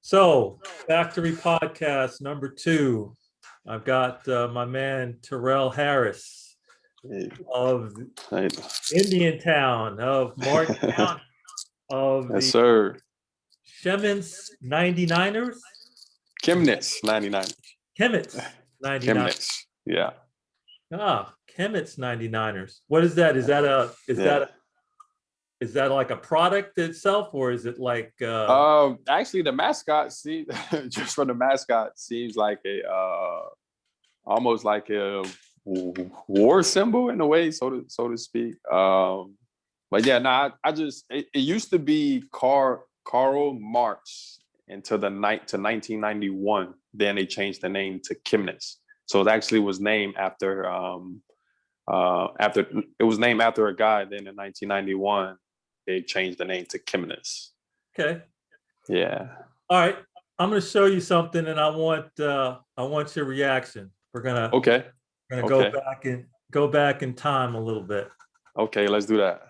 So, Factory Podcast number 2. I've got my man Terrell Harris Hey, of hey. Indian Town, of Martin County, of Yes, the sir. Chemitz 99ers, Chemitz 99. Chemitz 99. Chemitz. Yeah. Chemitz 99ers. What is that? Yeah. Is that like a product itself, or is it like Actually, the mascot, see, just from the mascot, seems like almost like a war symbol in a way, so to speak. But yeah, no, it used to be Karl Marx until the night to 1991. Then they changed the name to Chemnitz. So it actually was named after it was named after a guy. Then in 1991, they changed the name to Chemnitz. okay? Yeah. All right, I'm going to show you something, and I want your reaction. We're gonna Okay. go back in time a little bit. Okay, let's do that.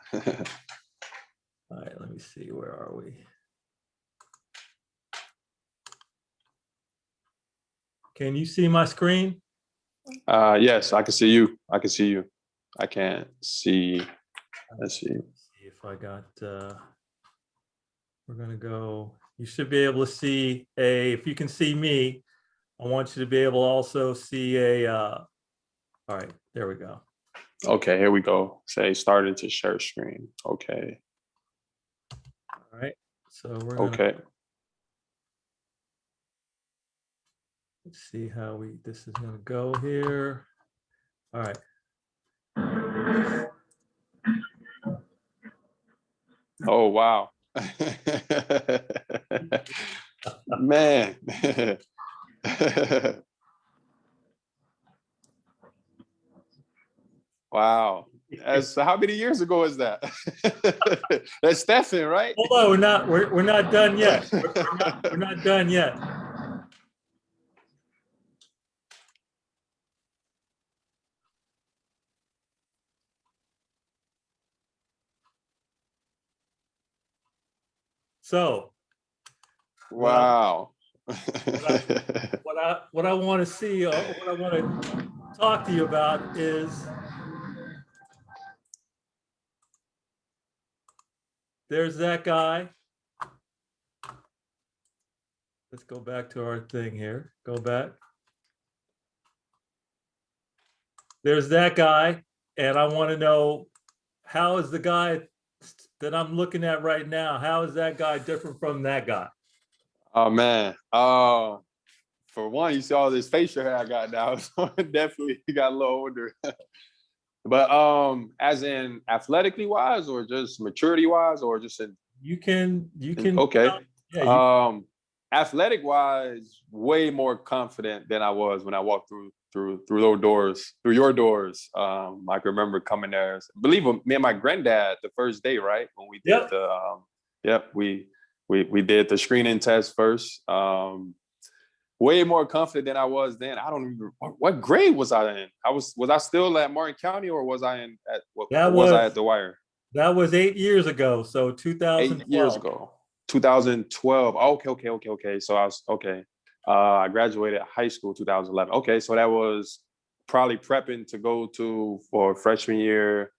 All right, let me see. Where are we? Can you see my screen? Yes, I can see you. I can see you. I can't see. Let's see. See if I got. We're gonna go. You should be able to see if you can see me, I want you to be able to also see all right, there we go. Okay, here we go. Say started to share screen. Okay. All right. So we're gonna Okay. let's see how this is gonna go here. All right. Oh wow. Man. Wow. As how many years ago is that? That's Stefan, right? Hold on, we're not done yet. We're not done yet. So wow. what I want to see, what I want to talk to you about is there's that guy. Let's go back to our thing here. Go back. There's that guy, and I want to know, how is the guy that I'm looking at right now, how is that guy different from that guy? Oh man. For one, you see all this facial hair I got now, so definitely got a little older. But as in athletically wise, or just maturity wise, or just in You can okay. yeah, Athletic wise, way more confident than I was when I walked through those doors, through your doors. I can remember coming there. I believe me and my granddad the first day, right? When we did we did the screening test first. Way more confident than I was then. I don't even what grade was I in? Was I still at Martin County, or was I I at the Wire? That was 8 years ago, so 8 2012. years ago. 2012. Okay. So I was okay. I graduated high school 2011. Okay, so that was probably prepping to go for freshman year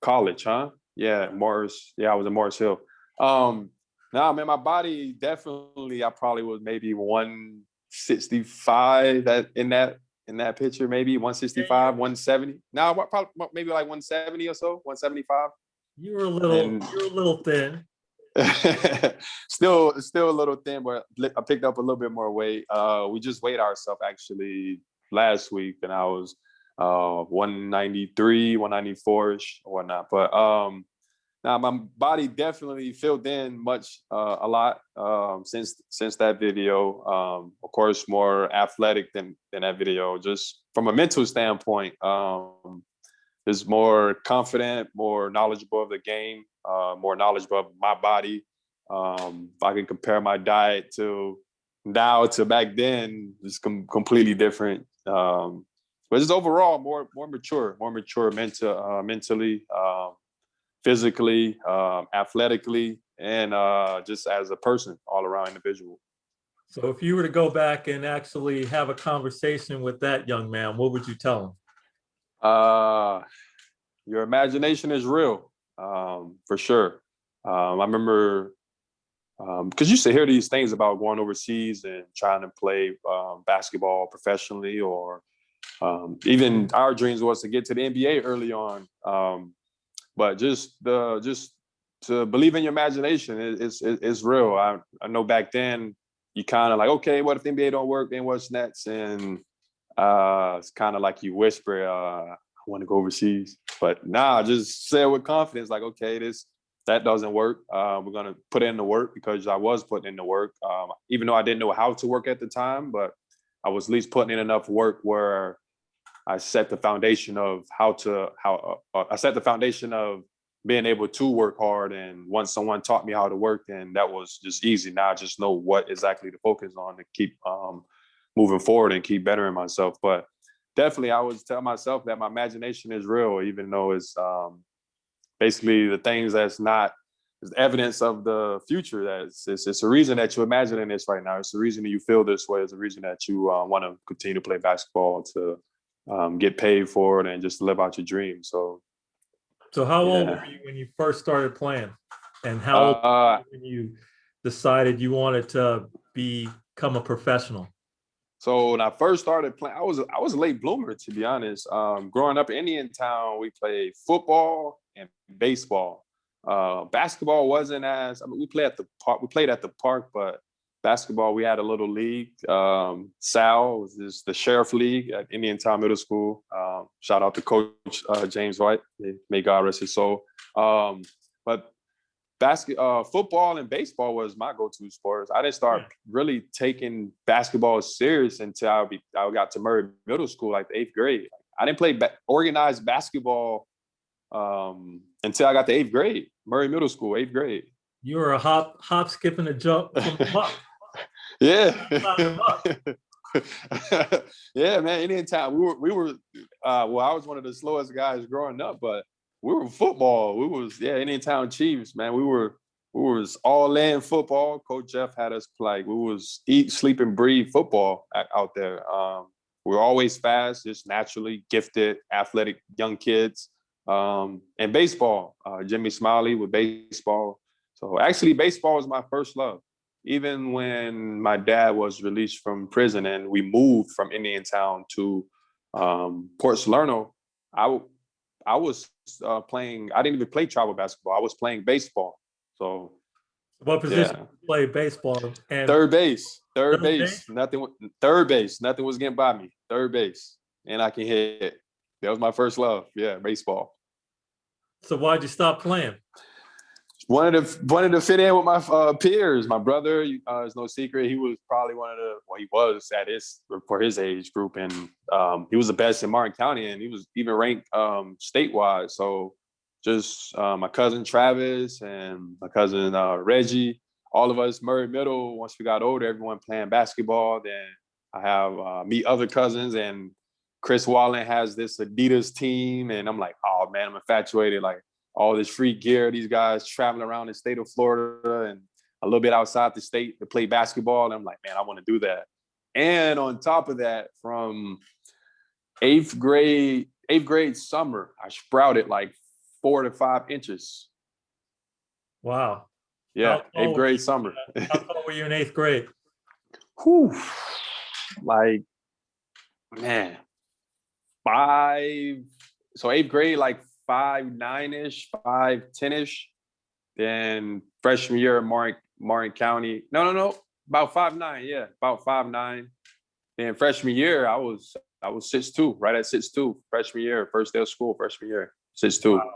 college, huh? Yeah, Morris. Yeah, I was in Morris Hill. Nah, man, my body definitely. I probably was maybe 165 in that picture, maybe 165, 170. Now, probably maybe like 170 or so, 175. You were a little thin. Still a little thin, but I picked up a little bit more weight. We just weighed ourselves actually last week, and I was 193, 194ish or whatnot. But now my body definitely filled in a lot since that video. Of course, more athletic than that video. Just from a mental standpoint, is more confident, more knowledgeable of the game, more knowledgeable of my body. If I can compare my diet to now to back then, it's completely different. But just overall more mature mentally, physically, athletically, and just as a person, all around individual. So if you were to go back and actually have a conversation with that young man, what would you tell him? Your imagination is real, for sure. I remember because you used to hear these things about going overseas and trying to play basketball professionally, or even our dreams was to get to the NBA early on. But just to believe in your imagination is real. I know back then you kind of like, okay, what if the NBA don't work? Then what's next? And it's kind of like you whisper, I want to go overseas. But nah, just say it with confidence, like, okay, that doesn't work. We're gonna put in the work, because I was putting in the work, even though I didn't know how to work at the time, but I was at least putting in enough work where I set the foundation of I set the foundation of being able to work hard. And once someone taught me how to work, then that was just easy. Now I just know what exactly to focus on to keep moving forward and keep bettering myself. But definitely, I would tell myself that my imagination is real, even though it's basically the things that's not is evidence of the future. That it's a reason that you're imagining this right now. It's the reason that you feel this way. It's the reason that you want to continue to play basketball, to get paid for it, and just live out your dreams. So how old yeah. were you when you first started playing? And how old were you when you decided you wanted to become a professional? So when I first started playing, I was a late bloomer, to be honest. Growing up in Indiantown, we played football and baseball. Basketball wasn't as, I mean, we played at the park. We played at the park, but basketball, we had a little league. SAL was the Sheriff League at Indiantown Middle School. Shout out to Coach James White. May God rest his soul. But football and baseball was my go-to sports. I didn't start really taking basketball serious until I got to Murray Middle School, like the 8th grade. I didn't play organized basketball until I got to 8th grade. Murray Middle School, 8th grade. You were a hop, skip, and a jump from the buck. Yeah. Yeah, man. Anytime we were well, I was one of the slowest guys growing up, but we were football. We was Indiantown Chiefs, man. We was all in football. Coach Jeff had us like we was eat, sleep, and breathe football out there. We were always fast, just naturally gifted, athletic young kids. And baseball, Jimmy Smiley with baseball. So actually, baseball was my first love. Even when my dad was released from prison and we moved from Indiantown to Port Salerno, I was playing. I didn't even play travel basketball. I was playing baseball. So, what position did you play baseball? And third base. Third base. base? Nothing. Third base. Nothing was getting by me. Third base, and I can hit. That was my first love. Yeah, baseball. So why'd you stop playing? Wanted to fit in with my peers. My brother, is no secret, he was probably he was for his age group, and he was the best in Martin County, and he was even ranked statewide. So just my cousin Travis and my cousin Reggie, all of us Murray Middle. Once we got older, everyone playing basketball. Then I have meet other cousins, and Chris Wallen has this Adidas team, and I'm like, oh man, I'm infatuated. Like, all this free gear, these guys traveling around the state of Florida and a little bit outside the state to play basketball. And I'm like, man, I want to do that. And on top of that, from eighth grade summer, I sprouted like 4 to 5 inches. Wow. Yeah, 8th grade summer. How tall were you in 8th grade? Whew. Like, man, 5. So 8th grade, like 5'9"-ish, 5'10"-ish. Then freshman year at Martin County. No. About 5'9", yeah. About 5'9". Then freshman year, I was 6'2", right at 6'2". Freshman year, first day of school, freshman year, 6'2". Wow.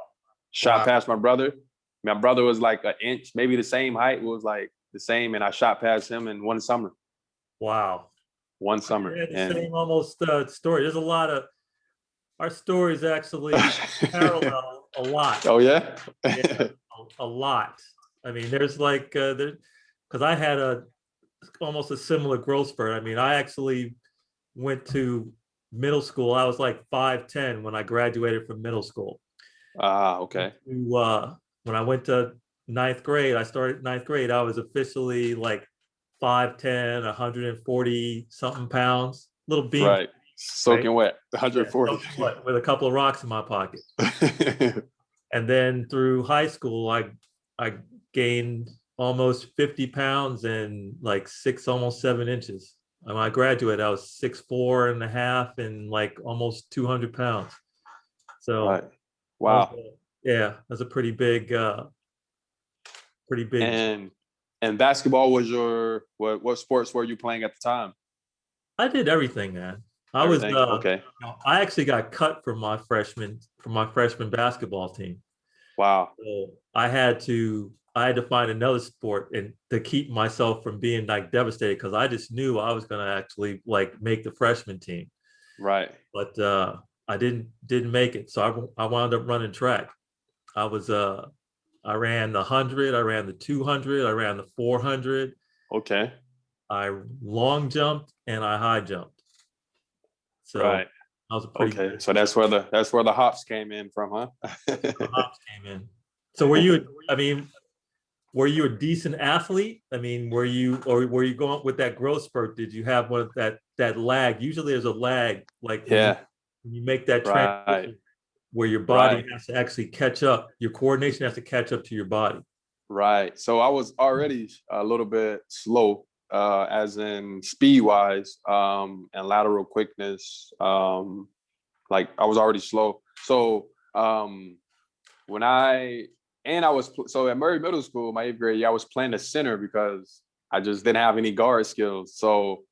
Shot past my brother. My brother was like an inch, maybe the same height. It was like the same, and I shot past him in one summer. Wow. One summer. Yeah, the same almost story. There's a lot of our stories actually parallel a lot. Oh yeah? Yeah, a lot. I mean, there's like because I had almost a similar growth spurt. I mean, I actually went to middle school. I was like 5'10" when I graduated from middle school. Okay. When I went to 9th grade, I started 9th grade. I was officially like 5'10", 140 something pounds, little beam, Right. right? Soaking wet, Yeah, 140. soaking wet with a couple of rocks in my pocket. And then through high school, I gained almost 50 pounds and like almost 7 inches. When I graduated, I was 6'4.5" and like almost 200 pounds. So Right. Wow. yeah, that's a pretty big. And basketball was what sports were you playing at the time? I did everything, man. I was, Everything. Okay. I actually got cut from my freshman basketball team. Wow. So I had to find another sport and to keep myself from being like devastated because I just knew I was going to actually like make the freshman team, Right. but I didn't make it. So I wound up running track. I was I ran the 100, I ran the 200, I ran the 400. Okay. I long jumped and I high jumped. So Right. I was a pretty Okay. good. So that's where the hops came in from, huh? Hops came in. So were you? I mean, were you a decent athlete? I mean, were you going with that growth spurt? Did you have one of that lag? Usually there's a lag, like Yeah. when you make that Right. transition where your body Right. has to actually catch up. Your coordination has to catch up to your body. Right. So I was already a little bit slow, as in speed wise, and lateral quickness. Like I was already slow. So when I was so at Murray Middle School, my 8th grade year, I was playing the center because I just didn't have any guard skills. So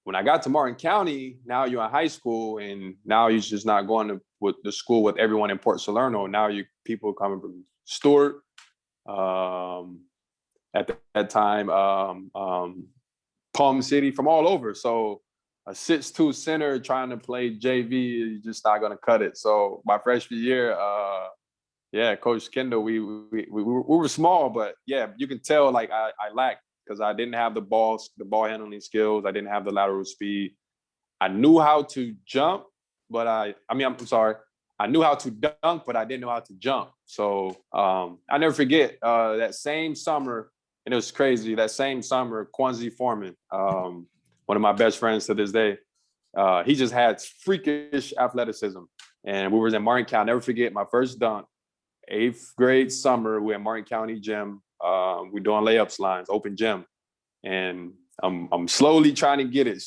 when I got to Martin County, now you're in high school, and now you're just not going to with the school with everyone in Port Salerno. Now you people coming from Stewart, at that time, Palm City, from all over. So a 6'2" center trying to play JV, you're just not going to cut it. So my freshman year, yeah, Coach Kendall, we were small, but yeah, you can tell like I lacked because I didn't have the ball handling skills. I didn't have the lateral speed. I knew how to jump, but I'm sorry. I knew how to dunk, but I didn't know how to jump. So I never forget that same summer, and it was crazy. That same summer, Quincy Foreman, one of my best friends to this day, he just had freakish athleticism. And we were in Martin County. I'll never forget my first dunk, 8th grade summer. We're in Martin County gym. We're doing layups lines, open gym, and I'm slowly trying to get it.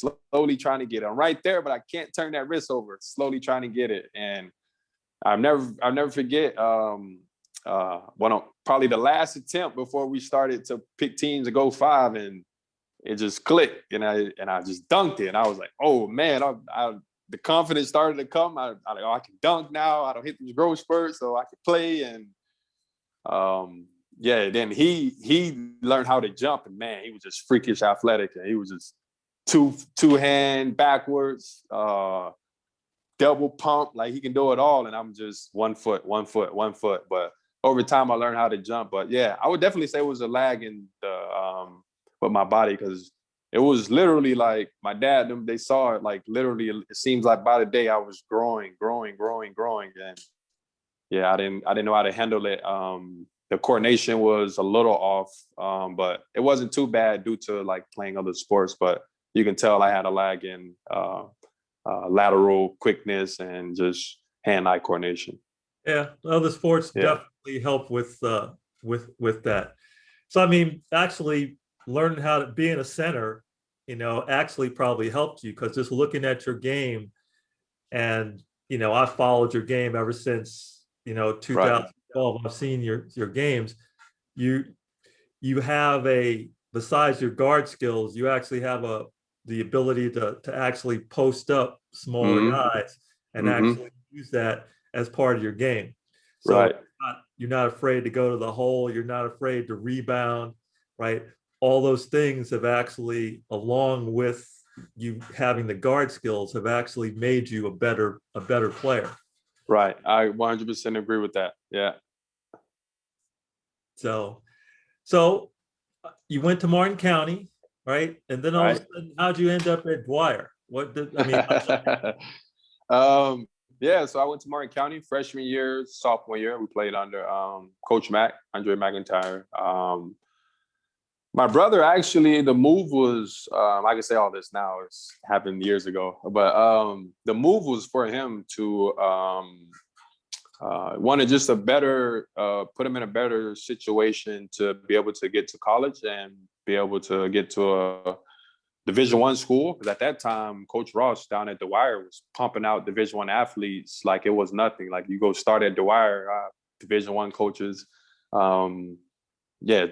I'm right there, but I can't turn that wrist over. Slowly trying to get it, and I'll never forget. Probably the last attempt before we started to pick teams to go 5, and it just clicked, and I just dunked it. And I was like, oh man, the confidence started to come. I can dunk now. I don't hit these growth spurts, so I can play. And yeah, then he learned how to jump, and man, he was just freakish athletic, and he was just two hand backwards, double pump, like he can do it all. And I'm just 1 foot. But over time, I learned how to jump. But yeah, I would definitely say it was a lag in the with my body, because it was literally like my dad, they saw it like literally. It seems like by the day I was growing, and yeah, I didn't know how to handle it. The coordination was a little off, but it wasn't too bad due to like playing other sports. But you can tell I had a lag in lateral quickness and just hand-eye coordination. Yeah, other sports definitely help with that. So I mean, actually learning how to be in a center, actually probably helped you, because just looking at your game, and I followed your game ever since 2012. I've seen your games. You have besides your guard skills, you actually have the ability to actually post up smaller guys and actually use that as part of your game. So Right. you're not afraid to go to the hole. You're not afraid to rebound, right? All those things have actually, along with you having the guard skills, have actually made you a better player. Right. I 100% agree with that. Yeah. So you went to Martin County, right? And then all of a sudden, how'd you end up at Dwyer? Yeah, so I went to Martin County freshman year, sophomore year. We played under Coach Andre McIntyre. My brother, actually, the move was, I can say all this now, it's happened years ago, but the move was for him to wanted just a better, put him in a better situation to be able to get to college and be able to get to a Division I school. Because at that time, Coach Ross down at Dwyer was pumping out Division I athletes like it was nothing. Like you go start at Dwyer, Division I coaches. Yeah,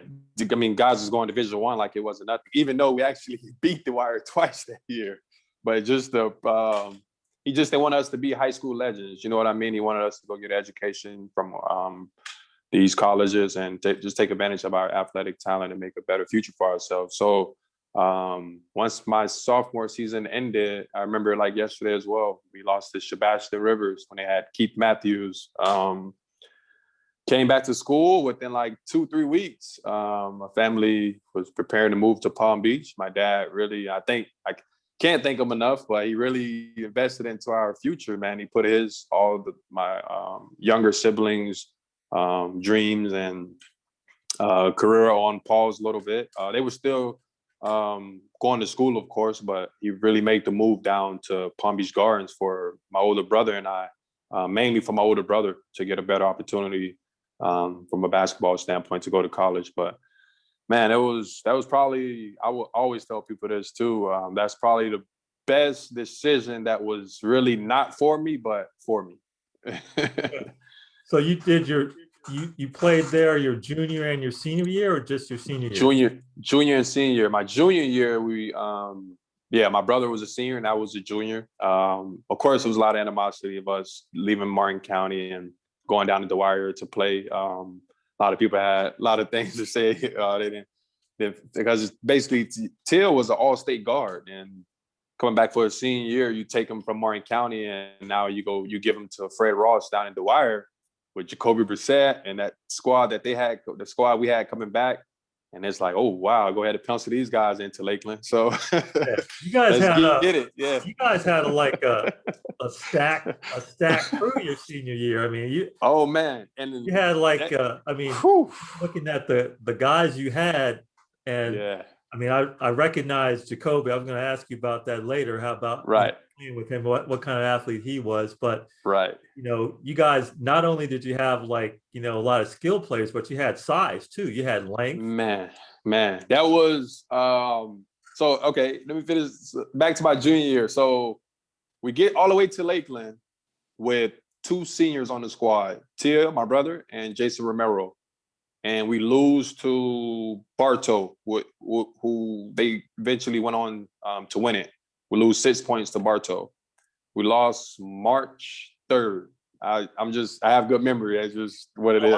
I mean, guys was going Division I like it wasn't nothing. Even though we actually beat Dwyer twice that year, but just they wanted us to be high school legends. You know what I mean? He wanted us to go get education from these colleges and just take advantage of our athletic talent and make a better future for ourselves. So once my sophomore season ended, I remember like yesterday as well, we lost to Sebastian Rivers when they had Keith Matthews. Came back to school within like 2-3 weeks. My family was preparing to move to Palm Beach. My dad really, I can't thank him enough, but he really invested into our future, man. He put my younger siblings' dreams and career on pause a little bit. They were still going to school, of course, but he really made the move down to Palm Beach Gardens for my older brother and I, mainly for my older brother to get a better opportunity from a basketball standpoint to go to college. But man, that was probably, I will always tell people this too. That's probably the best decision that was really not for me, but for me. So you did you played there your junior and your senior year, or just your senior year? Junior and senior. My junior year, my brother was a senior and I was a junior. Of course, there was a lot of animosity of us leaving Martin County and going down to Dwyer to play. A lot of people had a lot of things to say. They didn't, because basically Till was an all-state guard, and coming back for a senior year, you take him from Martin County, and now you give him to Fred Ross down in Dwyer with Jacoby Brissett and that squad that they had, the squad we had coming back. And it's like, oh wow, go ahead and pencil these guys into Lakeland. So Yeah. You guys get it. Yeah. You guys had a stack crew your senior year. I mean, oh man. And you had looking at the guys you had, and yeah. I mean, I recognize Jacoby. I was going to ask you about that later. How about playing with him? What kind of athlete he was? But you guys, not only did you have a lot of skill players, but you had size too. You had length. Man, that was so okay. Let me finish back to my junior year. So we get all the way to Lakeland with 2 seniors on the squad, Tia, my brother, and Jason Romero. And we lose to Bartow, who they eventually went on to win it. We lose 6 points to Bartow. We lost March 3rd. I have good memory. That's just what it is.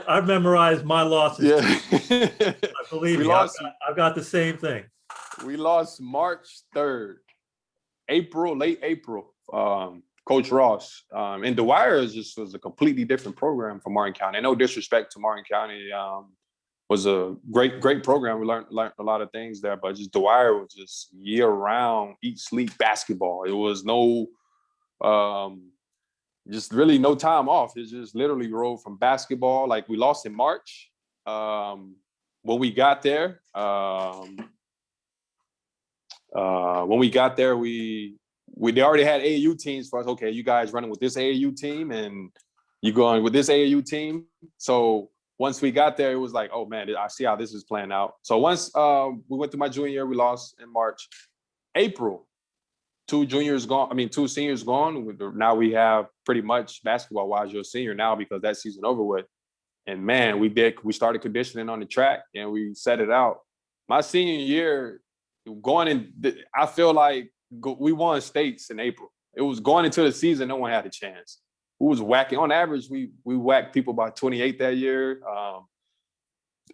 I memorized my losses. Yeah. Believe me, I've got the same thing. We lost March 3rd, late April. Coach Ross. And Dwyer was a completely different program from Martin County. No disrespect to Martin County. Was a great program. We learned a lot of things there, but just Dwyer was just year-round, eat, sleep basketball. It was no, just really no time off. It just literally rolled from basketball. Like we lost in March. When we got there, they already had AAU teams for us. Okay, you guys running with this AAU team and you going with this AAU team. So once we got there, it was like, oh man, I see how this is playing out. So once we went to my junior year, we lost in March. April, 2 seniors gone. Now we have pretty much basketball-wise, you're a senior now because that season over with. And man, we started conditioning on the track and we set it out. My senior year, I feel like we won states in April. It was going into the season, no one had a chance. We was whacking. On average, we whacked people by 28 that year.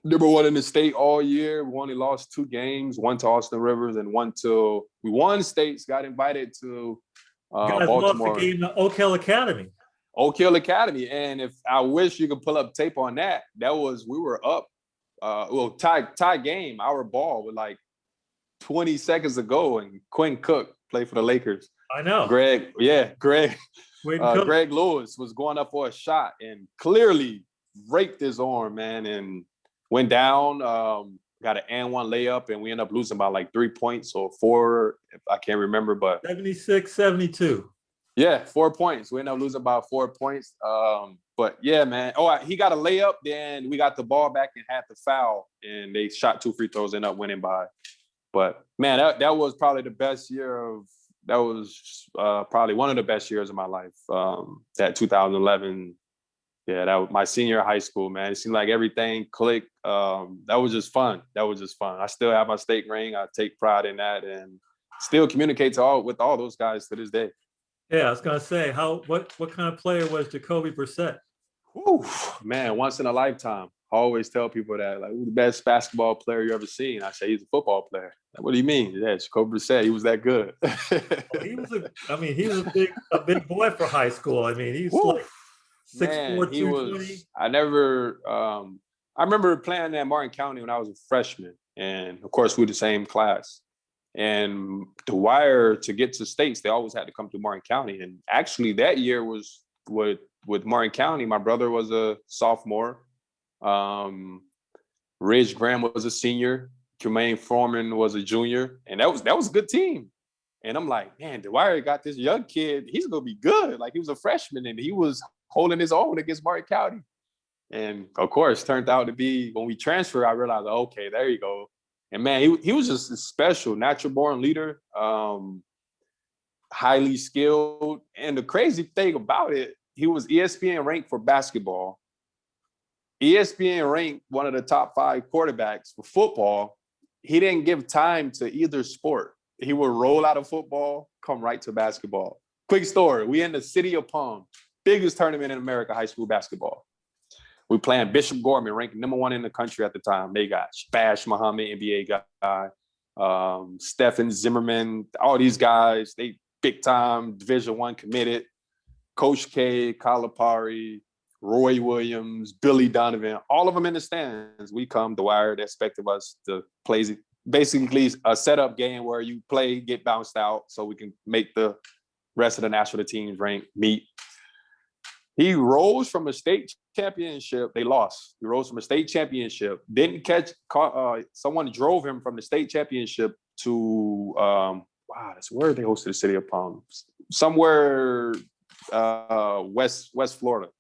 Number 1 in the state all year. We only lost 2 games, one to Austin Rivers and we won states, got invited to Baltimore. Lost the game to Oak Hill Academy. Oak Hill Academy. And if I wish you could pull up tape on that, we were up. Tie game, our ball with like 20 seconds ago, and Quinn Cook played for the Lakers. I know. Greg Lewis was going up for a shot and clearly raked his arm, man, and went down. got an and one layup, and we end up losing by like 3 points or 4, if I can't remember. But 76, 72. yeah, 4 points. We end up losing by 4 points. But yeah, man. Oh, he got a layup. Then we got the ball back and had the foul, and they shot 2 free throws, ended up winning by. But man, that was probably the best year of. That was probably one of the best years of my life. That 2011. Yeah, that was my senior year of high school, man. It seemed like everything clicked. That was just fun. I still have my state ring. I take pride in that, and still communicate with all those guys to this day. Yeah, I was gonna say, what kind of player was Jacoby Brissett? Whew, man, once in a lifetime. I always tell people that, like, who's the best basketball player you ever seen? I say he's a football player. Like, what do you mean? Yeah, Jacoby Brissett, he was that good. He was a big boy for high school. I mean, he's like 6'4", 220. I remember playing at Martin County when I was a freshman. And of course, we were the same class. And the wire to get to states, they always had to come through Martin County. And actually that year was with Martin County. My brother was a sophomore. Ridge Graham was a senior. Jermaine Foreman was a junior. And that was a good team. And I'm like, man, Dwyer got this young kid. He's going to be good. Like, he was a freshman, and he was holding his own against Martin County. And, of course, turned out to be, when we transferred, I realized, okay, there you go. And, man, he was just a special, natural-born leader, highly skilled. And the crazy thing about it, he was ESPN ranked for basketball. ESPN ranked one of the top 5 quarterbacks for football. He didn't give time to either sport. He would roll out of football, come right to basketball. Quick story. We in the city of Palm, biggest tournament in America, high school basketball. We playing Bishop Gorman, ranked #1 in the country at the time. They got Bash Muhammad, NBA guy, Stephen Zimmerman, all these guys, they big time, Division I committed. Coach K, Calipari, Roy Williams, Billy Donovan, all of them in the stands. We come, the wire, they expected us to play basically a setup game where you play, get bounced out, so we can make the rest of the national teams meet. He rose from a state championship. They lost. He rose from a state championship. Didn't someone drove him from the state championship to that's where they hosted the city of Palm. Somewhere West Florida.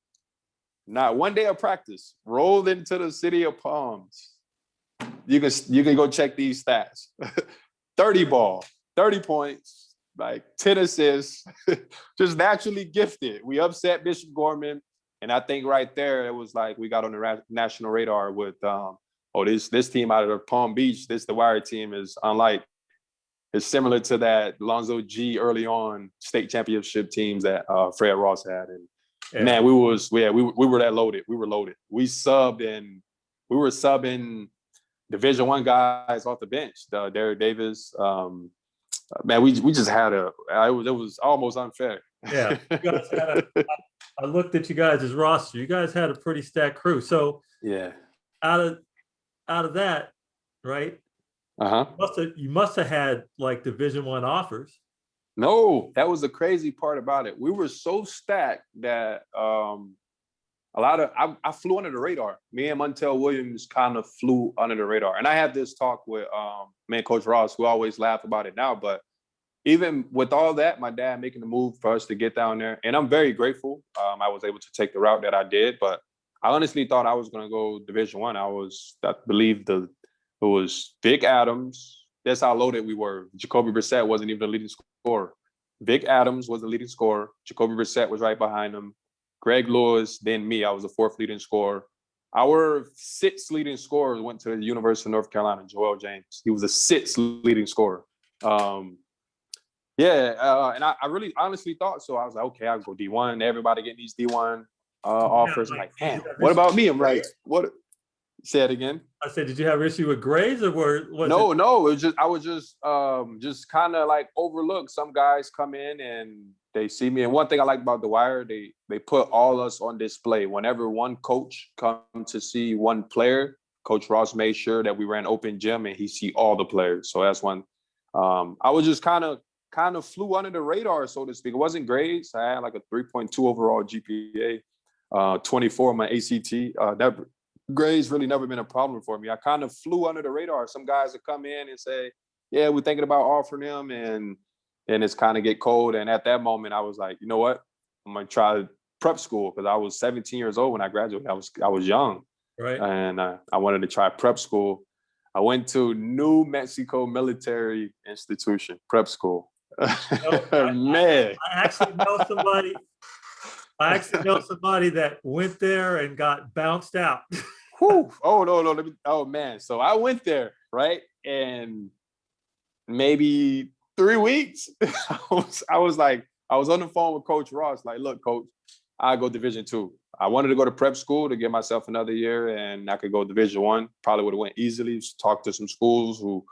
Not one day of practice. Rolled into the city of Palms. You can go check these stats. 30 ball, 30 points, like 10 assists, just naturally gifted. We upset Bishop Gorman. And I think right there, it was like we got on the national radar with, this team out of Palm Beach, the Wire team is unlike, it's similar to that Lonzo G early on state championship teams that Fred Ross had. And man, we were that loaded. We were loaded. We were subbing Division I guys off the bench. Derek Davis. Man, we just had it was almost unfair. Yeah, you guys I looked at you guys' roster. You guys had a pretty stacked crew. So yeah, out of that, right? You must have had like Division I offers. No, that was the crazy part about it. We were so stacked that I flew under the radar. Me and Montel Williams kind of flew under the radar. And I had this talk with Coach Ross, who always laugh about it now. But even with all that, my dad making the move for us to get down there, and I'm very grateful. I was able to take the route that I did, but I honestly thought I was going to go Division I. I believe it was Vic Adams. That's how loaded we were. Jacoby Brissett wasn't even the leading scorer. Vic Adams was the leading scorer. Jacoby Brissett was right behind him. Greg Lewis, then me. I was the 4th leading scorer. Our 6th leading scorer went to the University of North Carolina, Joel James. He was the 6th leading scorer. And I really honestly thought so. I was like, okay, I'll go D1. Everybody getting these D1 offers. I'm like, damn, what about me? I'm like, what? Say it again. I said, did you have issue with grades, or no? It was just I was just kind of like overlooked. Some guys come in and they see me. And one thing I like about the Wire, they put all us on display. Whenever one coach come to see one player, Coach Ross made sure that we ran open gym and he see all the players. So that's one. I was just kind of flew under the radar, so to speak. It wasn't grades. I had like a 3.2 overall GPA, 24 on my ACT. grades really never been a problem for me. I kind of flew under the radar. Some guys would come in and say, yeah, we're thinking about offering him, and it's kind of get cold. And at that moment, I was like, you know what? I'm gonna try prep school, because I was 17 years old when I graduated. I was young, Right. and I wanted to try prep school. I went to New Mexico Military Institution prep school. Man, I actually know somebody. I actually know somebody that went there and got bounced out. whew. Oh no, no, oh man. So I went there, right? And maybe 3 weeks, I was on the phone with Coach Ross, like, look, coach, I go Division II. I wanted to go to prep school to give myself another year, and I could go Division I. Probably would have went easily. Talked to some schools who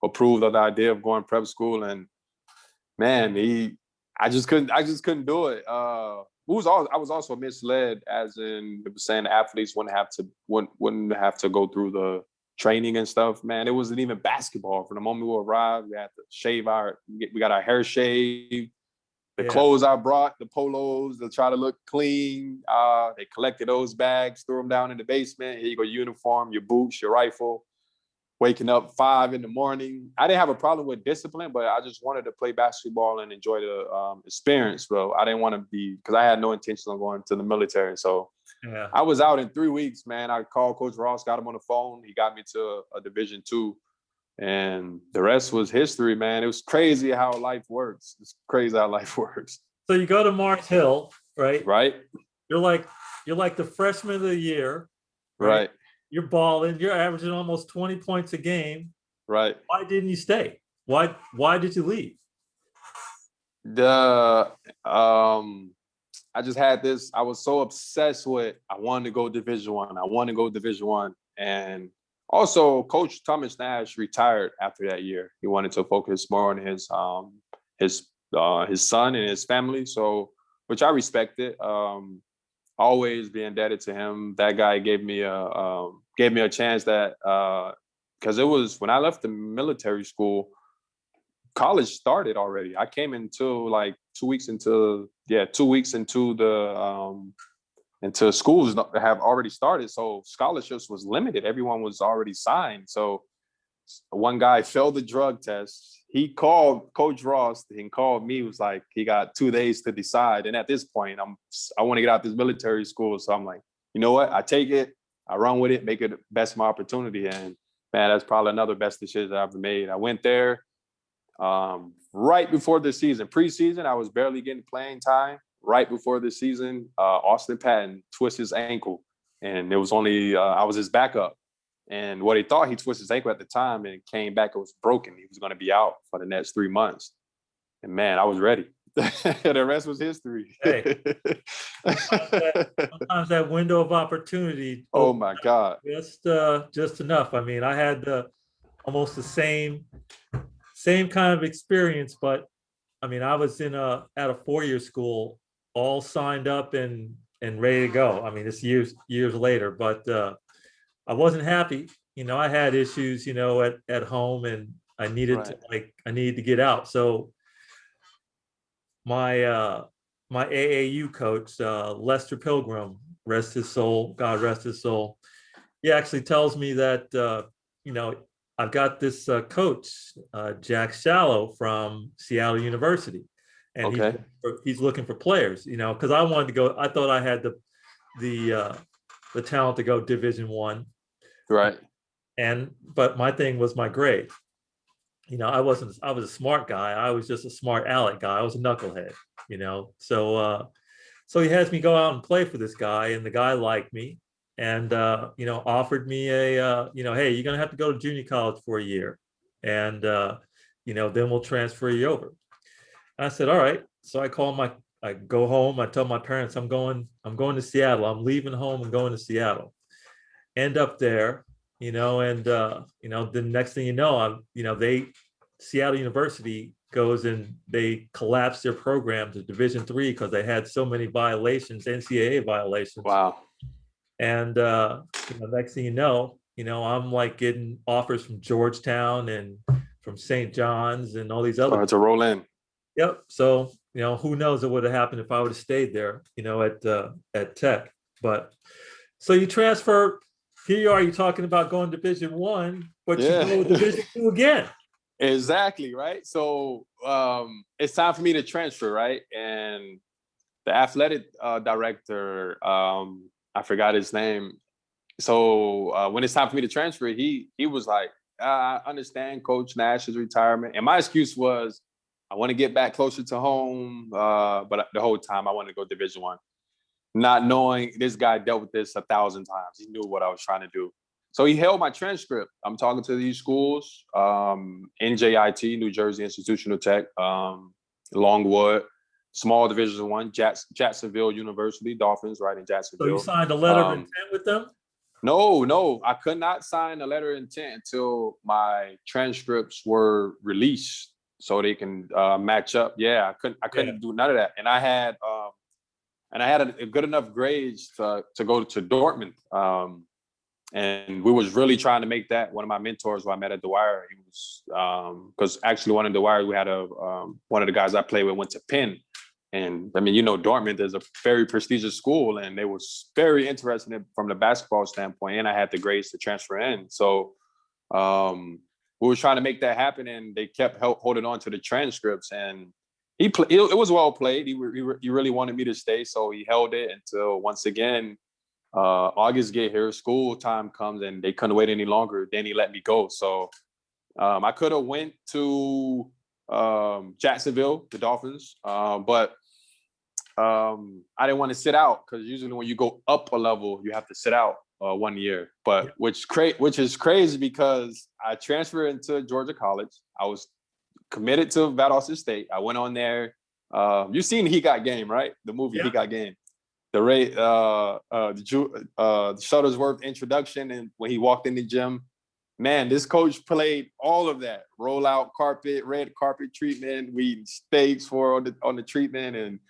approved of the idea of going prep school, and man, I just couldn't do it. I was also misled, as in it was saying the athletes wouldn't have to go through the training and stuff. Man, it wasn't even basketball. From the moment we arrived, we had to we got our hair shaved. The clothes I brought, the polos, to try to look clean. They collected those bags, threw them down in the basement. Here you go, uniform, your boots, your rifle. Waking up 5 a.m. I didn't have a problem with discipline, but I just wanted to play basketball and enjoy the experience. Well, I didn't want to because I had no intention of going to the military. So I was out in 3 weeks, man. I called Coach Ross, got him on the phone. He got me to a Division II. And the rest was history, man. It was crazy how life works. It's crazy how life works. So you go to Mars Hill, right? Right. You're like the freshman of the year, Right. You're balling. You're averaging almost 20 points a game. Right. Why didn't you stay? Why did you leave? I just had this. I was so obsessed with. I wanted to go Division I. I wanted to go Division I, and also Coach Thomas Nash retired after that year. He wanted to focus more on his son and his family. So, which I respected. Always be indebted to him. That guy gave me a chance that because it was when I left the military school, college started already. I came into like 2 weeks into into schools have already started. So scholarships was limited. Everyone was already signed. So one guy failed the drug test. He called Coach Ross and called me. Was like, he got 2 days to decide. And at this point, I want to get out this military school. So I'm like, you know what? I take it. I run with it. Make it the best of my opportunity. And man, that's probably another best decision I've ever made. I went there right before the season. Preseason, I was barely getting playing time. Right before the season, Austin Patton twisted his ankle, and it was only I was his backup. And what he thought, he twisted his ankle at the time, and it came back, it was broken. He was going to be out for the next 3 months. And man, I was ready. The rest was history. Hey, sometimes that window of opportunity. Oh my God. Just enough. I mean, I had almost the same kind of experience, but I mean, I was at a 4-year school, all signed up and ready to go. I mean, it's years later, but I wasn't happy. I had issues, at home, and I needed to get out. So my AAU coach, Lester Pilgrim, rest his soul, God rest his soul. He actually tells me that, I've got this coach, Jack Shallow from Seattle University, and he's looking for players, because I wanted to go. I thought I had the talent to go Division I. Right. But my thing was my grade. I was a smart guy. I was just a smart aleck guy. I was a knucklehead, So he has me go out and play for this guy, and the guy liked me, and offered me hey, you're gonna have to go to junior college for a year, and then we'll transfer you over. And I said, all right. So I go home. I tell my parents I'm going to Seattle. I'm leaving home and going to Seattle. End up there, and the next thing you know, Seattle University goes and they collapse their program to Division III because they had so many violations, NCAA violations. Wow. And next thing you know, I'm like getting offers from Georgetown and from St. John's and all these other. To roll in. Yep. So who knows what would have happened if I would have stayed there, at Tech. But so you transfer here you are, you're talking about going Division I, but you Yeah. go Division II again. Exactly, right? So it's time for me to transfer, right? And the athletic director, I forgot his name. So when it's time for me to transfer, he was like, I understand Coach Nash's retirement. And my excuse was, I want to get back closer to home. But the whole time I wanted to go Division I, not knowing this guy dealt with this 1,000 times. He knew what I was trying to do. So he held my transcript. I'm talking to these schools, NJIT, New Jersey Institutional Tech, Longwood, small Division I, Jacksonville University, Dolphins, right in So you Jacksonville. signed a letter of intent with them? No, I could not sign a letter of intent until my transcripts were released so they can match up. Yeah, I couldn't do none of that. And I had a good enough grades to go to Dortmund. And we was really trying to make that one of my mentors who I met at Dwyer. He was because actually one of Dwyer, we had one of the guys I played with went to Penn. And I mean, Dortmund is a very prestigious school, and they was very interested in from the basketball standpoint. And I had the grades to transfer in, so we were trying to make that happen. And they kept holding on to the transcripts, and it was well played. He really wanted me to stay, so he held it until once again August get here, school time comes, and they couldn't wait any longer. Then he let me go. So I could have went to Jacksonville, the Dolphins, but I didn't want to sit out, because usually when you go up a level, you have to sit out 1 year. But which is crazy, because I transferred into Georgia College. I was committed to Valdosta State. I went on there. You seen He Got Game, right? The movie He Got Game. The Shuttlesworth introduction, and when he walked in the gym, man, this coach played all of that. Roll out carpet, red carpet treatment. We eat steaks on the treatment, and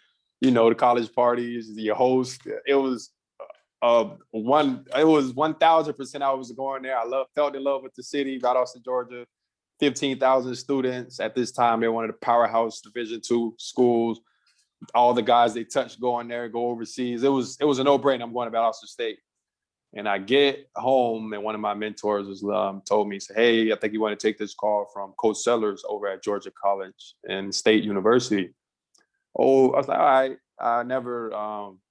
the college parties, the host. It was 1,000% I was going there. I felt in love with the city, Valdosta, Georgia. 15,000 students at this time. They're one of the powerhouse Division II schools. All the guys they touch go in there, go overseas. It was a no-brainer. I'm going to Valdosta State. And I get home, and one of my mentors was told me, he said, hey, I think you want to take this call from Coach Sellers over at Georgia College and State University. Oh, I was like, all right. I never,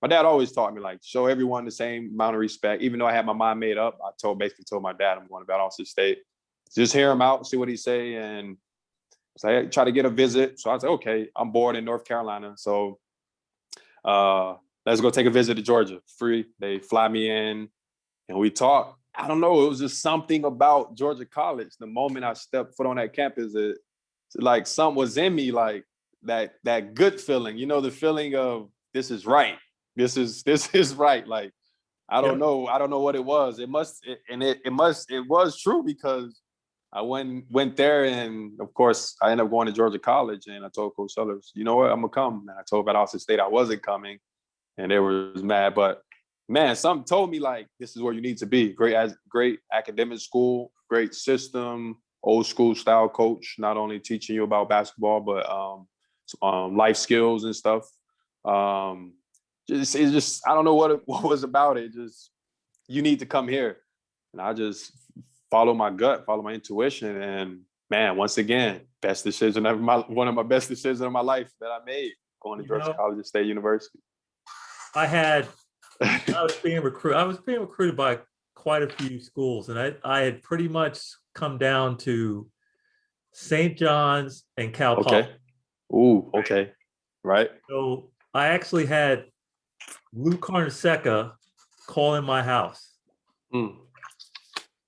my dad always taught me, like, show everyone the same amount of respect. Even though I had my mind made up, I basically told my dad I'm going to Valdosta State. Just hear him out, see what he say. And so I try to get a visit. So I said, okay, I'm bored in North Carolina. So let's go take a visit to Georgia. Free. They fly me in and we talk. I don't know. It was just something about Georgia College. The moment I stepped foot on that campus, it's like something was in me, like that good feeling, the feeling of this is right. This is right. Like, I don't know what it was. It was true, because I went there, and of course I ended up going to Georgia College, and I told Coach Sellers, you know what, I'm gonna come. And I told Valdosta State I wasn't coming, and they were mad. But man, something told me, like, this is where you need to be. Great academic school, great system, old school style coach, not only teaching you about basketball, but life skills and stuff. It's just I don't know what was about it. Just, you need to come here. And I just follow my gut, follow my intuition. And man, once again, one of my best decisions of my life that I made, going to Georgia College State University. I was being recruited by quite a few schools, and I had pretty much come down to St. John's and Cal Poly. Okay. Ooh, okay. Right. So I actually had Lou Carnesecca calling my house.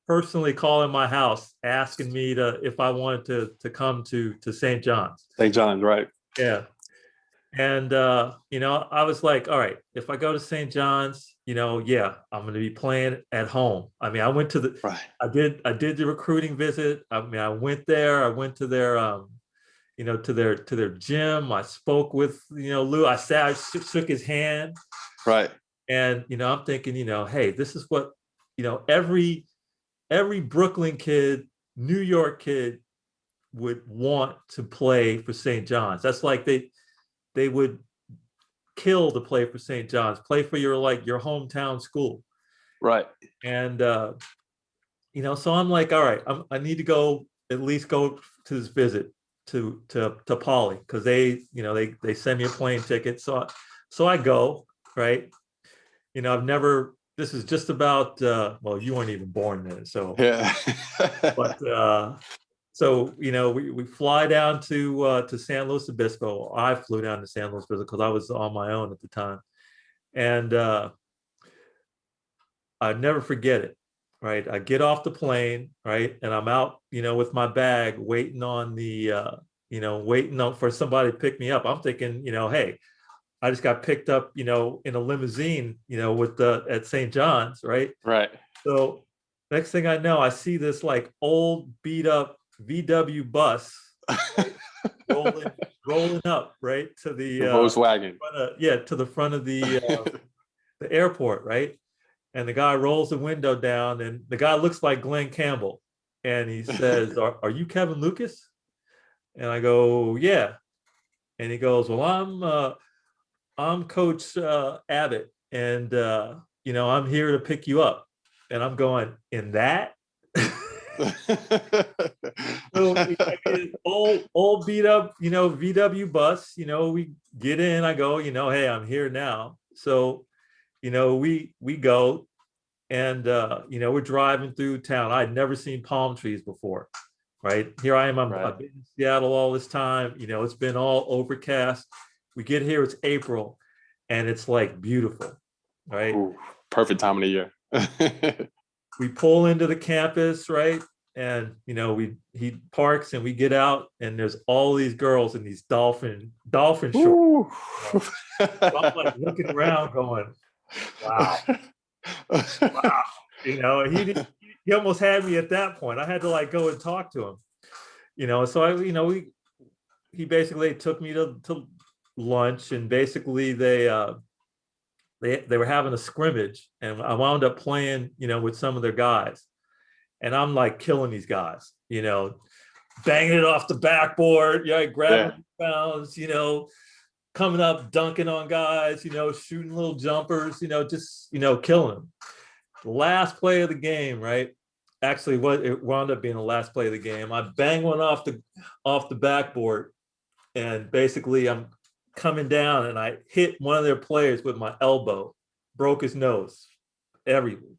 Personally calling my house, asking me if I wanted to come to St. John's. St. John's, right. Yeah. And I was like, all right, if I go to St. John's, I'm going to be playing at home. I mean, I went to I did the recruiting visit. I mean, I went there. I went to their to their gym. I spoke with Lou. I shook his hand. Right. And I'm thinking, hey, this is what every Brooklyn kid, New York kid would want to play for St. John's. That's like they would kill to play for St. John's, play for your hometown school. Right. And so I'm like, all right, I need to go at least go to this visit to Poly, because they send me a plane ticket. So I go, right. I've never. This is just about. Well, you weren't even born then, so. Yeah. But so we fly down to San Luis Obispo. I flew down to San Luis Obispo because I was on my own at the time, and I'd never forget it. Right, I get off the plane, right, and I'm out, with my bag, waiting on waiting on for somebody to pick me up. I'm thinking, hey, I just got picked up, in a limousine, at St. John's, right? Right. So next thing I know, I see this like old beat up VW bus, right, rolling up, right, to The Volkswagen. to the front of the airport, right? And the guy rolls the window down, and the guy looks like Glenn Campbell, and he says, "Are you Kevin Lucas?" And I go, "Yeah." And he goes, "Well, I'm Coach Abbott, and I'm here to pick you up." And I'm going, "In that?" So I mean, all beat up, VW bus. We get in. I go, "Hey, I'm here now." So we go, and we're driving through town. I'd never seen palm trees before. Right, here I am. Right. I've been in Seattle all this time. It's been all overcast. We get here, it's April, and it's like beautiful. Right. Ooh, perfect time of the year. We pull into the campus, right? And he parks, and we get out, and there's all these girls in these dolphin shorts. So I'm like looking around going, wow. Wow. He almost had me at that point. I had to like go and talk to him. So he basically took me to lunch, and basically they were having a scrimmage, and I wound up playing, with some of their guys, and I'm like killing these guys, banging it off the backboard, grabbing rebounds, coming up, dunking on guys, shooting little jumpers, just, killing them. The last play of the game, right? Actually, it wound up being the last play of the game. I bang one off the backboard, and basically I'm coming down, and I hit one of their players with my elbow, broke his nose,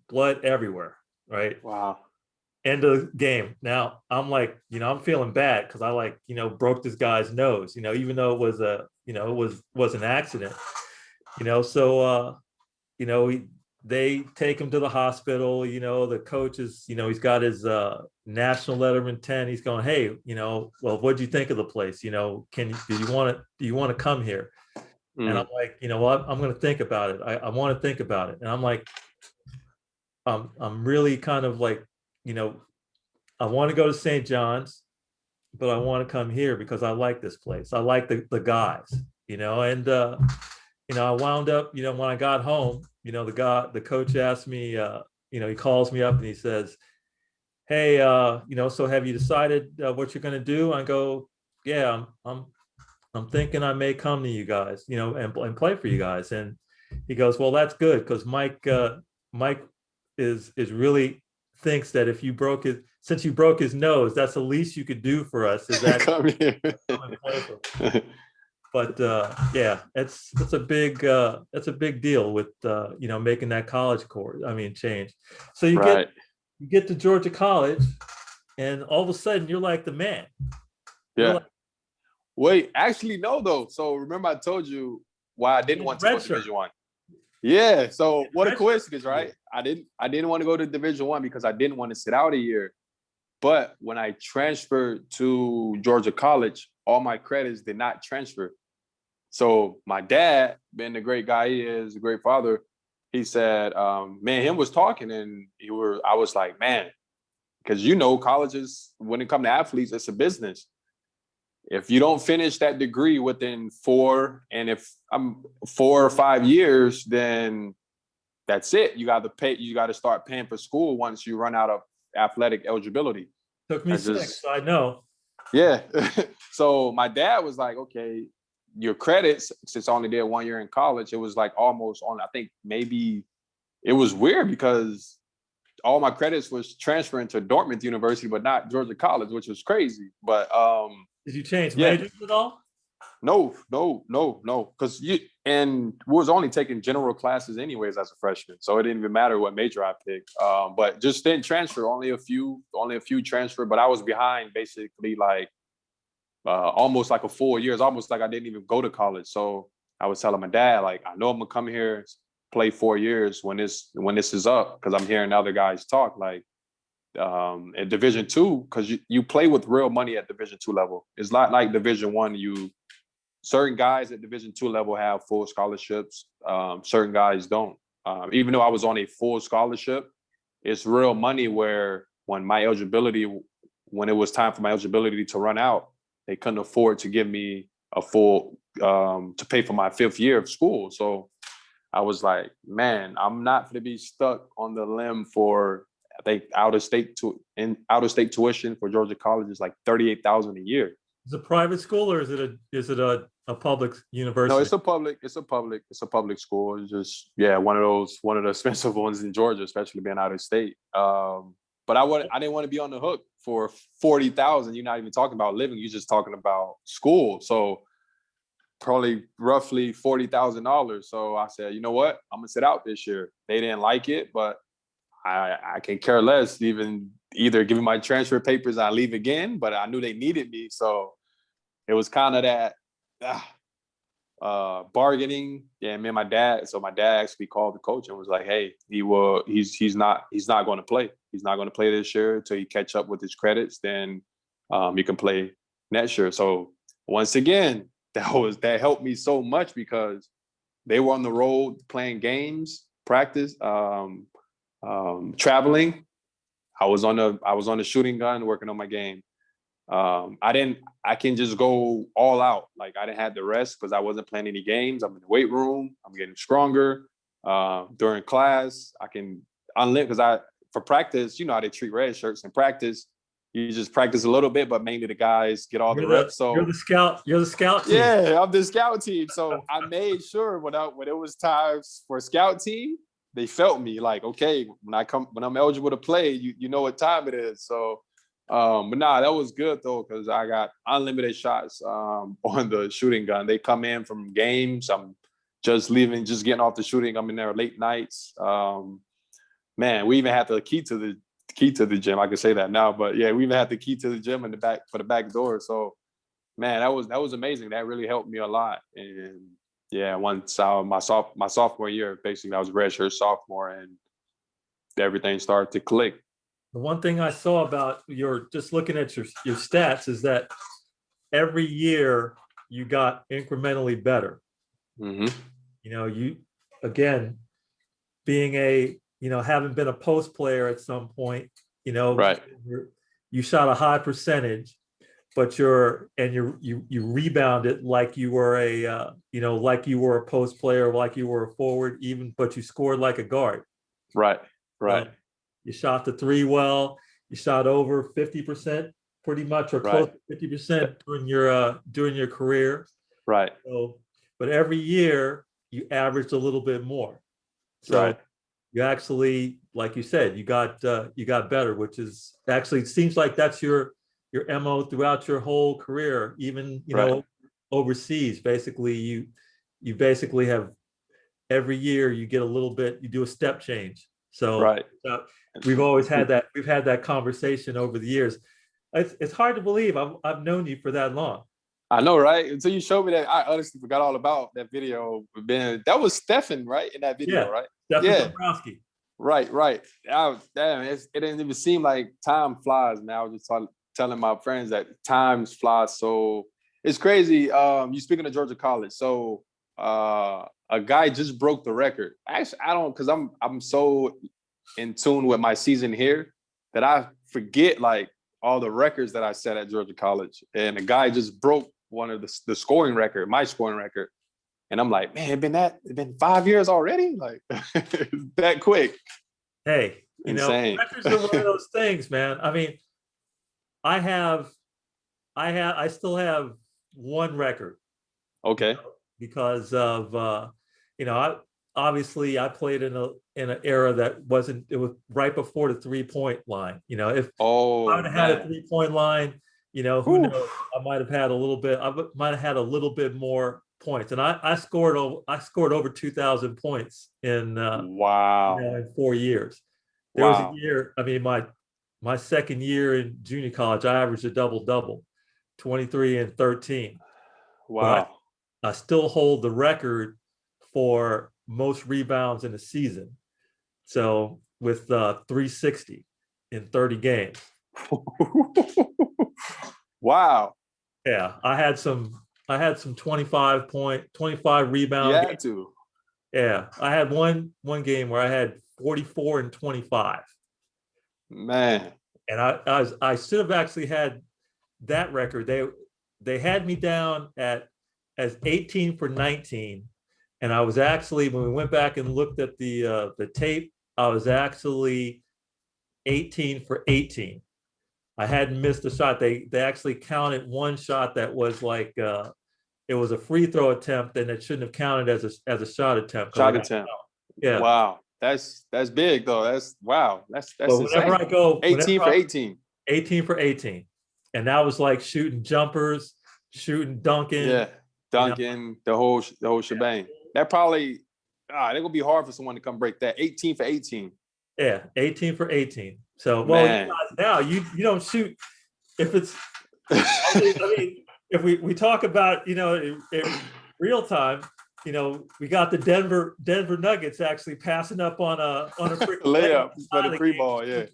blood everywhere, right? Wow. End of the game. Now I'm like, I'm feeling bad because I like, broke this guy's nose, even though it was an accident, so they take him to the hospital. The coach is, he's got his national letter of intent. He's going, "Hey, well, what'd you think of the place? Do you want to come here?" And I'm like, what? I'm going to think about it. I want to think about it. And I'm like, I'm really kind of like, I want to go to St. John's, but I want to come here because I like this place. I like the guys, and I wound up, when I got home, the coach asked me, he calls me up and he says, "Hey, so have you decided what you're going to do?" I go, "Yeah, I'm thinking I may come to you guys, and play for you guys." And he goes, "Well, that's good, because Mike is really thinks that since you broke his nose, that's the least you could do for us is that come here." come and play for us." But yeah, it's a big deal with making that college course. I mean, change. So you get to Georgia College, and all of a sudden you're like the man. Yeah. Wait, actually, no, though. So remember, I told you why I didn't want to go to Division One. Yeah. So what a coincidence, right? I didn't want to go to Division One because I didn't want to sit out a year. But when I transferred to Georgia College, all my credits did not transfer. So my dad, being the great guy he is, a great father, he said, him was talking, and I was like, man, because colleges, when it comes to athletes, it's a business. If you don't finish that degree within 4 or 5 years, then that's it. You got to start paying for school once you run out of athletic eligibility. Took me 6, I know. Yeah. So my dad was like, okay, your credits, since I only did 1 year in college, it was like almost on, I think maybe it was weird because all my credits was transferring to Dartmouth University, but not Georgia College, which was crazy. But Did you change yeah, majors at all? no, because we was only taking general classes anyways as a freshman, so it didn't even matter what major I picked. But just didn't transfer. Only a few transfer, but I was behind basically like almost like a 4 years, almost like I didn't even go to college. So I was telling my dad, like, I know I'm gonna come here, play 4 years when this is up, because I'm hearing other guys talk like at Division II, because you play with real money at Division II level. It's not like Division I. Certain guys at Division II level have full scholarships. Certain guys don't. Even though I was on a full scholarship, it's real money where when it was time for my eligibility to run out, they couldn't afford to give me a full to pay for my 5th year of school. So I was like, man, I'm not going to be stuck on the limb for, I think, out of state tuition for Georgia College is like $38,000 a year. Is it a private school or is it a public university? No, it's a public school. It's just, yeah, one of the expensive ones in Georgia, especially being out of state. But I didn't want to be on the hook for 40,000. You're not even talking about living. You're just talking about school. So probably roughly $40,000. So I said, you know what? I'm gonna sit out this year. They didn't like it, but I can care less. Either give me my transfer papers, I leave again. But I knew they needed me, so it was kind of that bargaining. Yeah, me and my dad. So my dad actually called the coach and was like, "Hey, he's not going to play. He's not going to play this year until he catch up with his credits. Then he can play next year." So once again, that helped me so much because they were on the road playing games, practice, traveling. I was on the shooting gun working on my game. I can just go all out. Like I didn't have the rest because I wasn't playing any games. I'm in the weight room. I'm getting stronger. During class, I can unlimit because for practice, you know how they treat red shirts in practice. You just practice a little bit, but mainly the guys get all the reps. So you're the scout. You're the scout team. Yeah, I'm the scout team. So I made sure when it was times for scout team, they felt me like, okay, when I'm eligible to play, you know what time it is. So, but nah, that was good though because I got unlimited shots on the shooting gun. They come in from games. I'm just leaving, just getting off the shooting. I'm in there late nights. Man, we even had the key to the gym. I can say that now, but yeah, we even had the key to the gym in the back for the back door. So, man, that was amazing. That really helped me a lot. And yeah, once my sophomore year, basically, I was a redshirt sophomore, and everything started to click. The one thing I saw about just looking at your stats is that every year you got incrementally better. Mm-hmm. You know, you again being having been a post player at some point, Right. You shot a high percentage, but you rebounded like you were a post player, like you were a forward, but you scored like a guard. Right. You shot the three well. You shot over 50%, pretty much, or close to 50% during your career. Right. So, but every year you averaged a little bit more. So you actually, like you said, you got better, which is actually, it seems like that's your MO throughout your whole career, even overseas. Basically, you basically have every year you get a little bit, you do a step change. So we've always had that. We've had that conversation over the years. It's hard to believe I've known you for that long. I know, right? Until you showed me that, I honestly forgot all about that video. That was Stephen, right? In that video, right? Stephen Dombrowski. Right. Damn, it didn't even seem like time flies. Now I was just telling my friends that times fly. So it's crazy. You speaking of Georgia College. So a guy just broke the record. Actually, I don't, because I'm so in tune with my season here that I forget like all the records that I set at Georgia College. And a guy just broke one of the scoring record, my scoring record. And I'm like, man, it's been 5 years already? Like that quick. Hey, Insane. Records are one of those things, man. I mean, I still have one record. Okay. Because of obviously I played in an era that wasn't, it was right before the 3-point line. If I Oh would have had a man. 3-point line, who Whew. knows? I might have had a little bit, might have had a little bit more points. And I scored over 2,000 points Wow. in 4 years. There was a Wow. year, I mean, my second year in junior college, I averaged a double, 23 and 13. But Wow. I still hold the record for most rebounds in a season. So with 360 in 30 games. Wow. Yeah, I had some 25 You rebound games. had to. Yeah, I had one game where I had 44 and 25. Man. And I should have actually had that record. They had me down as 18 for 19. And I was actually, when we went back and looked at the tape, I was actually 18 for 18. I hadn't missed a shot. They actually counted one shot that was like it was a free throw attempt, and it shouldn't have counted as a shot attempt. Shot attempt. Yeah. Wow. That's big though. That's wow. That's But whenever I insane. go, 18 for 18. 18 for 18, and that was like shooting jumpers, shooting, dunking. Yeah. Duncan, the whole shebang. That probably they're gonna be hard for someone to come break that. 18 for 18. Yeah, 18 for 18. So, well, you Man. guys now you don't shoot if it's. I mean, if we talk about in real time, we got the Denver Nuggets actually passing up on a Layup for the three ball, yeah.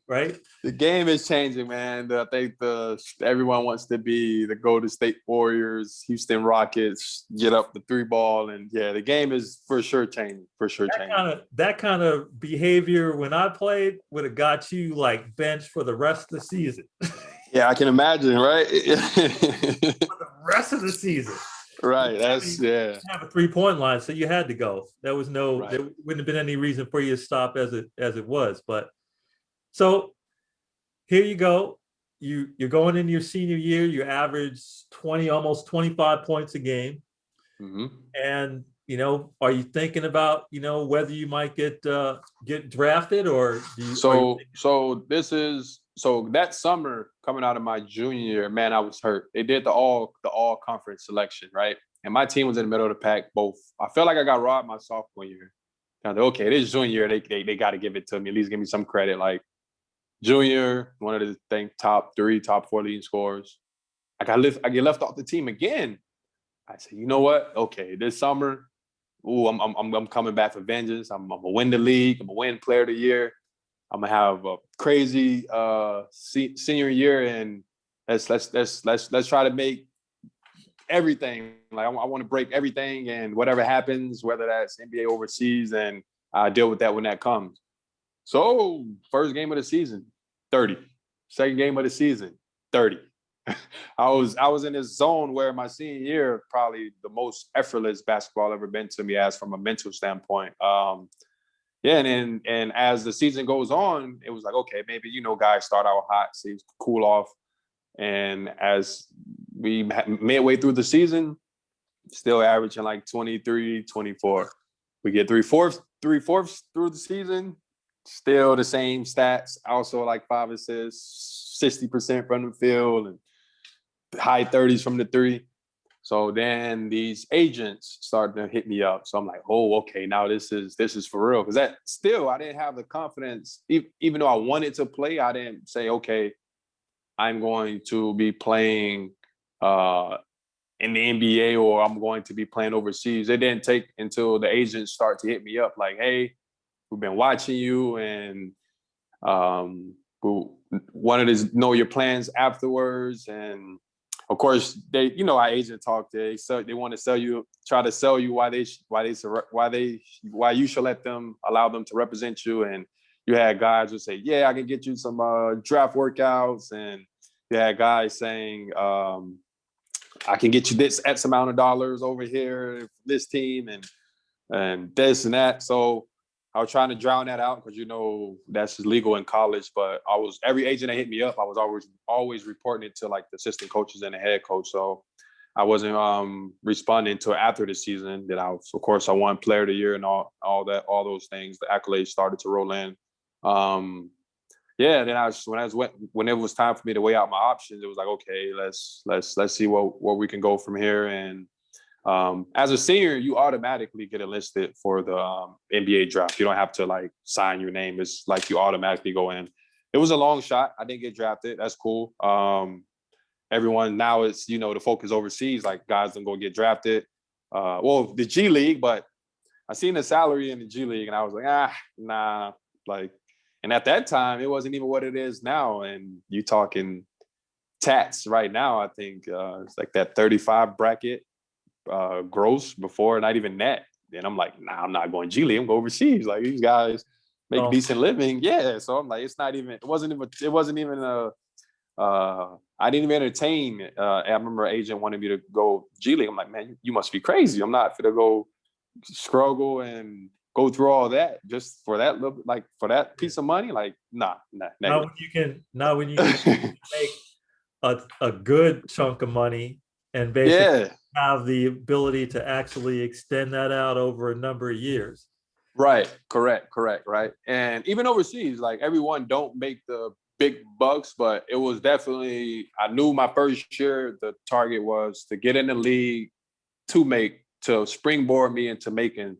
Right. The game is changing, man. I think everyone wants to be the Golden State Warriors, Houston Rockets, get up the three ball, and yeah, the game is for sure changing. That kind of behavior when I played would have got you like benched for the rest of the season. Yeah, I can imagine, right? For the rest of the season. Right. That's have a 3-point line, so you had to go. There wouldn't have been any reason for you to stop as it was. But so here you go. You're going into your senior year. You average 20, almost 25 points a game. Mm-hmm. And are you thinking about whether you might get drafted or do you? So that summer coming out of my junior year, man, I was hurt. They did the all conference selection, right? And my team was in the middle of the pack. Both, I felt like I got robbed my sophomore year. Now, okay, this junior year, they got to give it to me. At least give me some credit. Like junior, one of the top 3, top 4 leading scorers. I get left off the team again. I said, you know what? Okay, this summer, I'm coming back for vengeance. I'm gonna win the league. I'm gonna win Player of the Year. I'm gonna have a crazy senior year, and let's try to make everything. Like I want to break everything, and whatever happens, whether that's NBA overseas, and I deal with that when that comes. So first game of the season, 30. Second game of the season, 30. I was in this zone where my senior year, probably the most effortless basketball ever been to me as from a mental standpoint. Yeah, and as the season goes on, it was like, okay, maybe, guys start out hot, see cool off. And as we midway through the season, still averaging like 23, 24. We get three-fourths through the season, still the same stats, also like 5 assists, 60% from the field, and high 30s from the 3. So then these agents started to hit me up. So I'm like, oh, okay, now this is for real. Because that still, I didn't have the confidence, even though I wanted to play, I didn't say, okay, I'm going to be playing in the NBA or I'm going to be playing overseas. It didn't take until the agents start to hit me up like, hey, we've been watching you and we wanted to know your plans afterwards. And of course, they, our agent talked. They want to try to sell you why you should allow them to represent you. And you had guys who say, yeah, I can get you some draft workouts, and you had guys saying, I can get you this X amount of dollars over here for this team, and this and that. So I was trying to drown that out because that's just legal in college. But every agent that hit me up, I was always reporting it to like the assistant coaches and the head coach. So I wasn't responding until after the season. That of course, I won Player of the Year and all that, all those things. The accolades started to roll in. Yeah, then when it was time for me to weigh out my options, it was like, okay, let's see what we can go from here. And as a senior, you automatically get enlisted for the NBA draft. You don't have to like sign your name. It's like you automatically go in. It was a long shot. I didn't get drafted. That's cool. Everyone now it's, the focus overseas, like guys don't go get drafted. Well, the G League, but I seen the salary in the G League and I was like, nah, like, and at that time, it wasn't even what it is now. And you talking tats right now, I think it's like that 35 bracket gross before, not even net. And I'm like, nah, I'm not going G League. I'm going overseas. Like these guys make a decent living. Yeah. So I'm like, it wasn't even a, I didn't even entertain. I remember an agent wanted me to go G League. I'm like, man, you must be crazy. I'm not going to go struggle and go through all that just for that little, like for that piece of money. Like, nah. Now when you can make a good chunk of money and basically have the ability to actually extend that out over a number of years. Right. Correct. Right. And even overseas, like everyone don't make the big bucks, but it was definitely, I knew my first year, the target was to get in the league to springboard me into making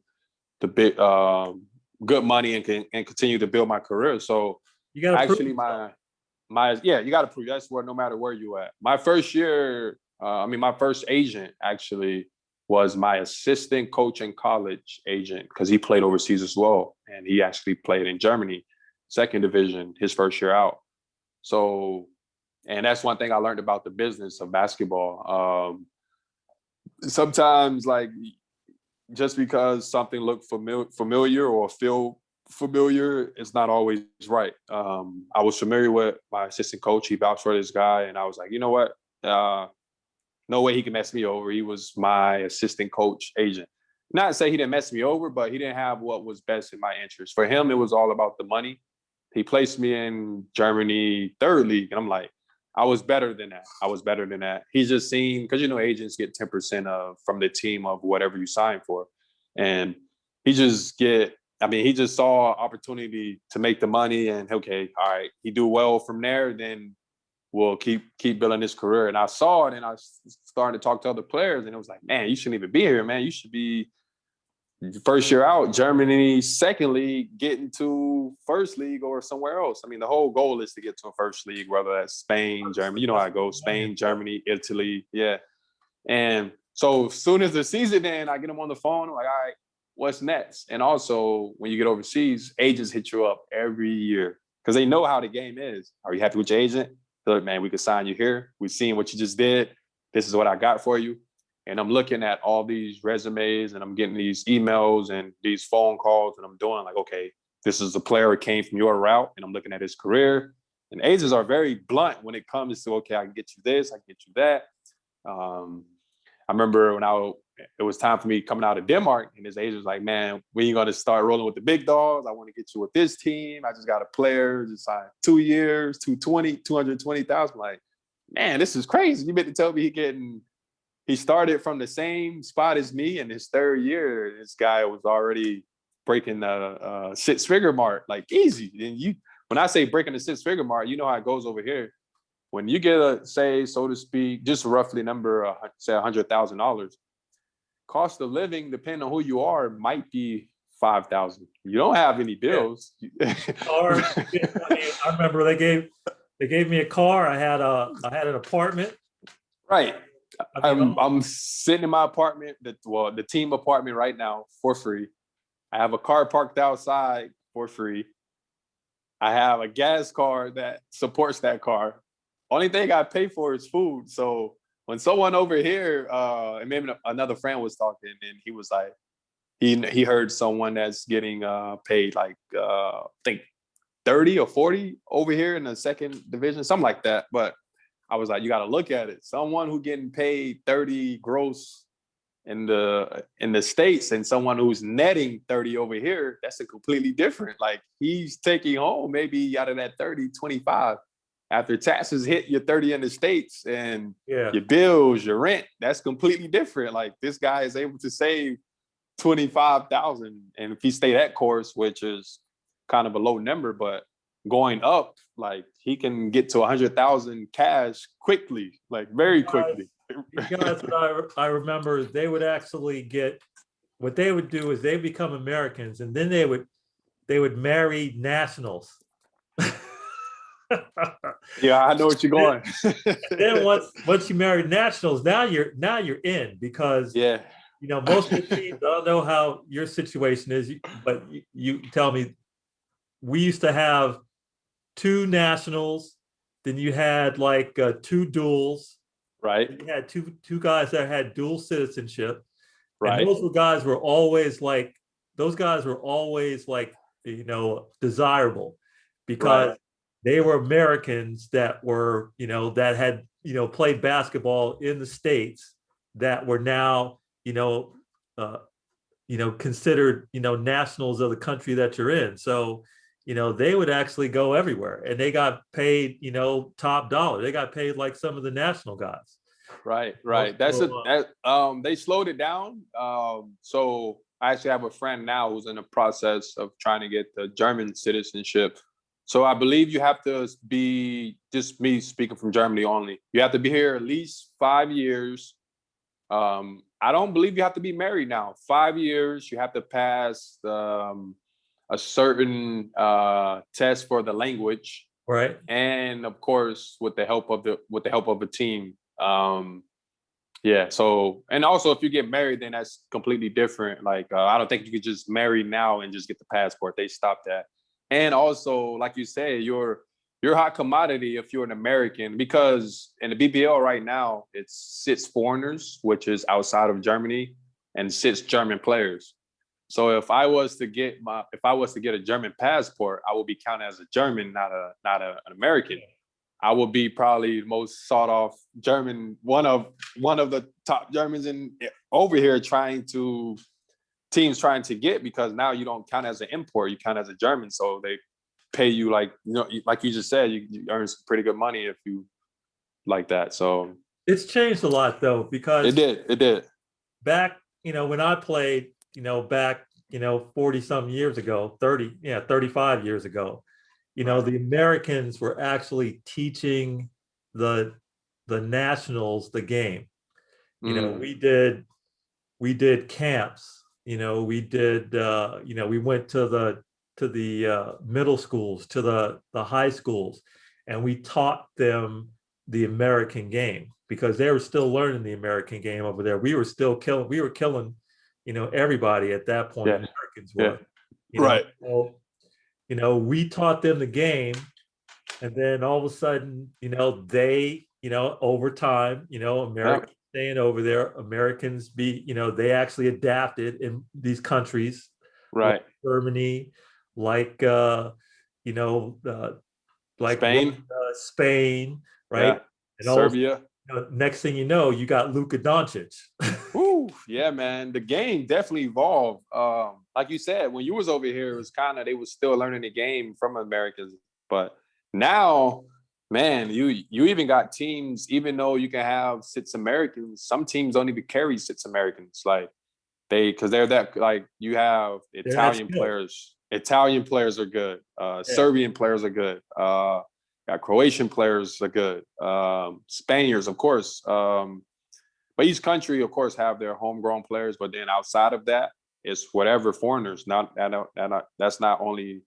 the big, good money and continue to build my career. So you got to actually you got to prove that's where, no matter where you at. My first year, my first agent actually was my assistant coach in college agent because he played overseas as well. And he actually played in Germany, second division, his first year out. So, and that's one thing I learned about the business of basketball. Sometimes like just because something looked familiar or feel familiar, it's not always right. I was familiar with my assistant coach. He vouched for this guy. And I was like, you know what? No way he can mess me over. He was my assistant coach agent. Not to say he didn't mess me over, but he didn't have what was best in my interest. For him, it was all about the money. He placed me in Germany, third league. And I'm like, I was better than that. He's just seen, because agents get 10% from the team of whatever you sign for. And he just saw opportunity to make the money and okay, all right, he do well from there, then we'll keep building his career. And I saw it and I started to talk to other players and it was like, man, you shouldn't even be here, man. You should be first year out, Germany, second league, getting to first league or somewhere else. I mean, the whole goal is to get to a first league, whether that's Spain, Germany, you know how it goes, Spain, Germany, Italy. Yeah. And so as soon as the season ends, I get them on the phone. I'm like, all right, what's next? And also when you get overseas, agents hit you up every year because they know how the game is. Are you happy with your agent? They're like, man, we could sign you here. We've seen what you just did. This is what I got for you. And I'm looking at all these resumes and I'm getting these emails and these phone calls and I'm doing like, okay, this is a player who came from your route and I'm looking at his career. And agents are very blunt when it comes to, okay, I can get you this, I can get you that. I remember when it was time for me coming out of Denmark and his agent was like, man, when you going to start rolling with the big dogs? I want to get you with this team. I just got a player, just signed 2 years, 220,000. Like, man, this is crazy. You meant to tell me he started from the same spot as me in his third year. This guy was already breaking the 6-figure mark, like easy. And when I say breaking the 6-figure mark, you know how it goes over here. When you get say, so to speak, just roughly number, say $100,000, cost of living, depending on who you are, might be $5,000. You don't have any bills. Or, I remember they gave me a car. I had an apartment. Right. I'm sitting in my apartment, the team apartment right now for free. I have a car parked outside for free. I have a gas card that supports that car. Only thing I pay for is food. So when someone over here, and maybe another friend was talking, and he was like, he heard someone that's getting paid like I think 30 or 40 over here in the second division, something like that. But I was like, you got to look at it. Someone who getting paid 30 gross in the States and someone who's netting 30 over here, that's a completely different. Like he's taking home maybe out of that 30, 25. after taxes hit your 30 in the States and Yeah. your bills, your rent, that's completely different. Like this guy is able to save 25,000, and if he stayed that course, which is kind of a low number, but going up, like he can get to 100,000 cash quickly, like very quickly. You guys, what I remember, they would actually get, what they would do is they become Americans, and then they would marry nationals. Yeah, I know what you're going. Then once you marry nationals, now you're in, because Yeah. you know, most of the teams, I don't know how your situation is, but you tell me, we used to have two nationals, then you had like two duals, Right. you had two guys that had dual citizenship, and Right. those guys were always like, you know, desirable, because Right. they were Americans that were, you know, that had, you know, played basketball in the States, that were now, uh, considered, you know, nationals of the country that you're in. So, you know, they would actually go everywhere, and they got paid, you know, top dollar. They got paid like some of the national guys. Right. Right. They slowed it down. So I actually have a friend now who's in the process of trying to get the German citizenship. So I believe you have to be, just me speaking from Germany only, you have to be here at least 5 years. I don't believe you have to be married now. 5 years, you have to pass a certain test for the language, Right. and of course, with the help of a team. Yeah. So, and also, if you get married, then that's completely different. Like, I don't think you could just marry now and just get the passport. They stopped that. And also, like you say, you're a hot commodity if you're an American, because in the BBL right now, it's 6 foreigners, which is outside of Germany, and 6 German players. So if I was to get a German passport, I would be counted as a German, not an American. I would be probably the most sought off German, one of the top Germans over here, teams trying to get, because now you don't count as an import, you count as a German. So they pay you, like, you know, like you just said, you earn some pretty good money if you like that. So It's changed a lot though, because it did. back, you know, when I played, you know, back, you know, 40 some years ago, 35 years ago, you know, the Americans were actually teaching the nationals the game. You know, we did camps, you know, we went to the middle schools, to the high schools, and we taught them the American game, because they were still learning the American game over there. We were killing, you know, everybody at that point. Yeah. Americans were, Yeah. Right. So, you know, we taught them the game, and then all of a sudden, you know, over time, you know, Americans staying over there, Americans they actually adapted in these countries, Right. like Germany, like like Spain. Spain, right? Yeah. And Serbia. Next thing you know, you got Luka Doncic. Ooh, yeah, man. The game definitely evolved. Like you said, when you was over here, it was kind of, they was still learning the game from Americans. But now, man, you even got teams, even though you can have 6 Americans, some teams don't even carry 6 Americans. Like because they're that, like, you have Italian players. Italian players are good. Serbian players are good. Got Croatian players are good. Spaniards, of course. But each country, of course, have their homegrown players. But then outside of that, it's whatever foreigners. That's not only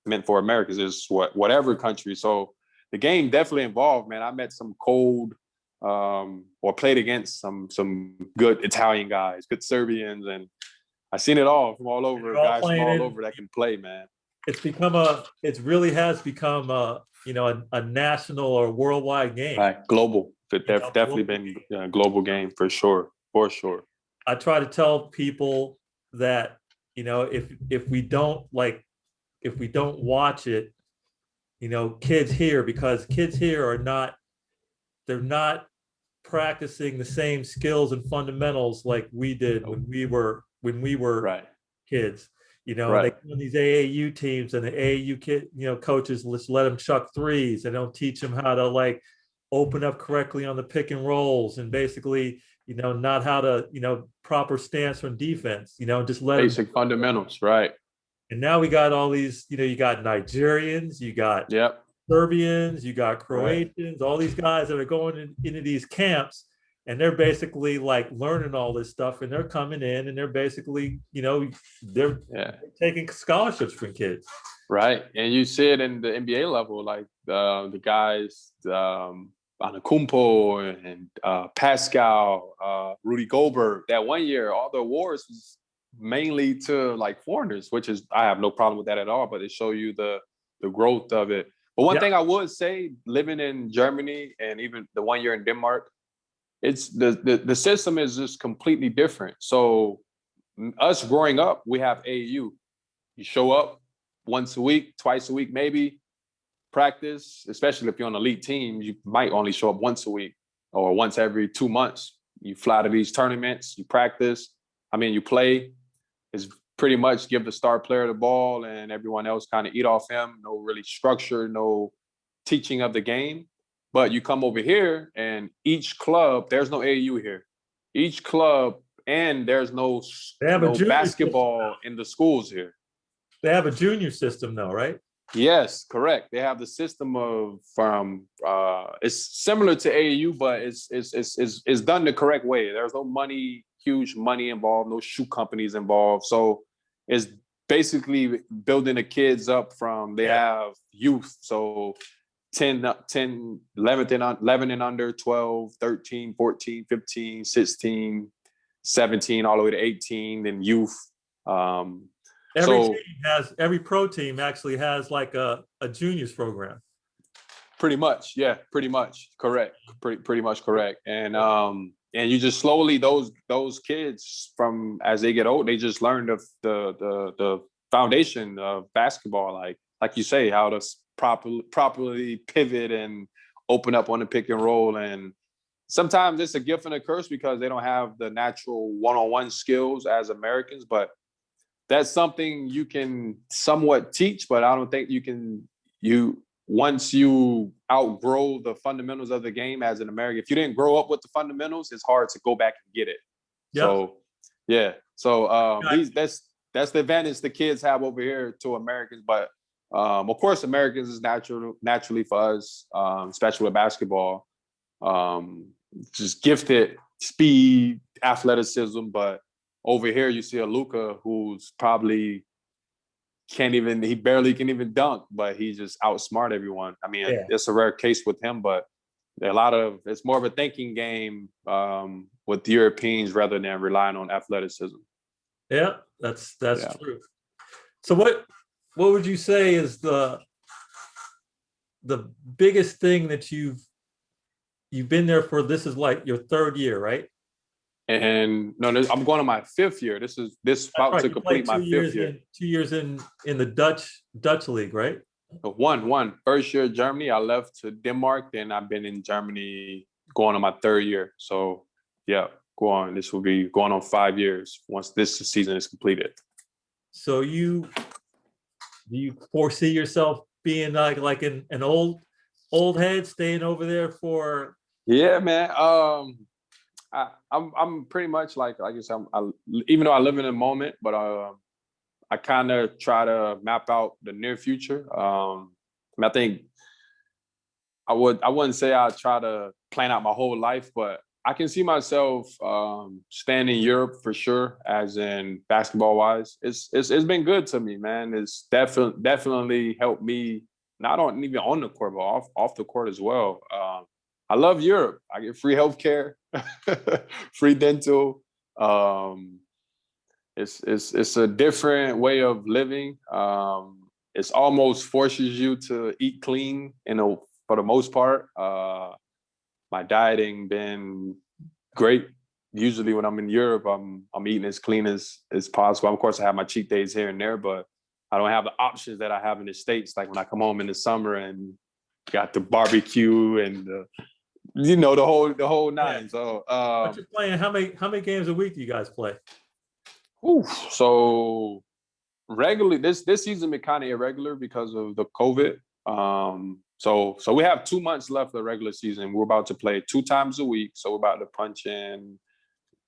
meant for Americans. It's whatever country. So the game definitely evolved, man. I met some cold, or played against some good Italian guys, good Serbians, and I seen it all from all over. Guys from all over that can play, man. It really has become a national or worldwide game. Right, global. It definitely been a global game for sure. I try to tell people that, you know, if we don't watch it, you know, kids here they're not practicing the same skills and fundamentals like we did when we were kids. You know, and they Right. go on these AAU teams, and the AAU kid, coaches just let them chuck threes. They don't teach them how to like open up correctly on the pick and rolls, and basically, not how to, proper stance on defense. Just let them. Basic fundamentals. Right. And now we got all these, you got Nigerians, you got Yep. Serbians, you got Right. Croatians, all these guys that are going into these camps, and they're basically like learning all this stuff, and they're coming in and they're basically, they're Yeah. taking scholarships from kids. Right. And you see it in the NBA level, like the guys, Anakumpo and Pascal, Rudy Goldberg. That one year, all the awards was mainly to like foreigners, which is, I have no problem with that at all, but it show you the growth of it. But one thing I would say, living in Germany and even the 1 year in Denmark, it's the system is just completely different. So us growing up, we have AAU. You show up once a week, twice a week, maybe practice, especially if you're on an elite team, you might only show up once a week or once every 2 months. You fly to these tournaments, you practice. You play. It's pretty much give the star player the ball and everyone else kind of eat off him. No really structure, no teaching of the game. But you come over here and each club, there's no AAU here. Each club, and there's no basketball in the schools here. They have a junior system though, right? Yes, correct. They have the system of it's similar to AAU, but it's done the correct way. There's no huge money involved, no shoe companies involved. So it's basically building the kids up from they have youth. So 10, 11 and under, 12, 13, 14, 15, 16, 17, all the way to 18, then youth. Every pro team actually has like a juniors program. Pretty much, yeah, pretty much correct, pretty much correct. And you just slowly those kids from as they get old, they just learn the foundation of basketball, like you say, how to properly pivot and open up on the pick and roll. And sometimes it's a gift and a curse because they don't have the natural one-on-one skills as Americans, but that's something you can somewhat teach, but I don't think once you outgrow the fundamentals of the game as an American, if you didn't grow up with the fundamentals, it's hard to go back and get it. Yep. So, yeah. So that's the advantage the kids have over here to Americans. But of course, Americans is naturally for us, especially with basketball, just gifted speed, athleticism, but over here, you see a Luka who's probably he barely can even dunk, but he just outsmart everyone. It's a rare case with him, but it's more of a thinking game with the Europeans rather than relying on athleticism. Yeah, that's true. So what would you say is the biggest thing that you've been there for? This is like your third year, right? And no, I'm going on my fifth year. This about to complete my fifth year. 2 years in the Dutch league, right? One. First year Germany, I left to Denmark. Then I've been in Germany going on my third year. So yeah, go on. This will be going on 5 years once this season is completed. So do you foresee yourself being like an old head staying over there for? Yeah, man. I'm pretty much like you said, even though I live in the moment, but I kind of try to map out the near future. I think I wouldn't say I try to plan out my whole life, but I can see myself staying in Europe for sure, as in basketball wise. It's been good to me, man. It's definitely helped me, not even on the court, but off the court as well. I love Europe. I get free healthcare, free dental. It's a different way of living. It's almost forces you to eat clean, for the most part. My dieting been great. Usually when I'm in Europe, I'm eating as clean as possible. Of course, I have my cheat days here and there, but I don't have the options that I have in the States. Like when I come home in the summer and got the barbecue and the whole nine. Yeah. So what you playing? How many games a week do you guys play? So regularly this season been kind of irregular because of the COVID. So we have 2 months left of the regular season. We're about to play 2 times a week. So we're about to punch in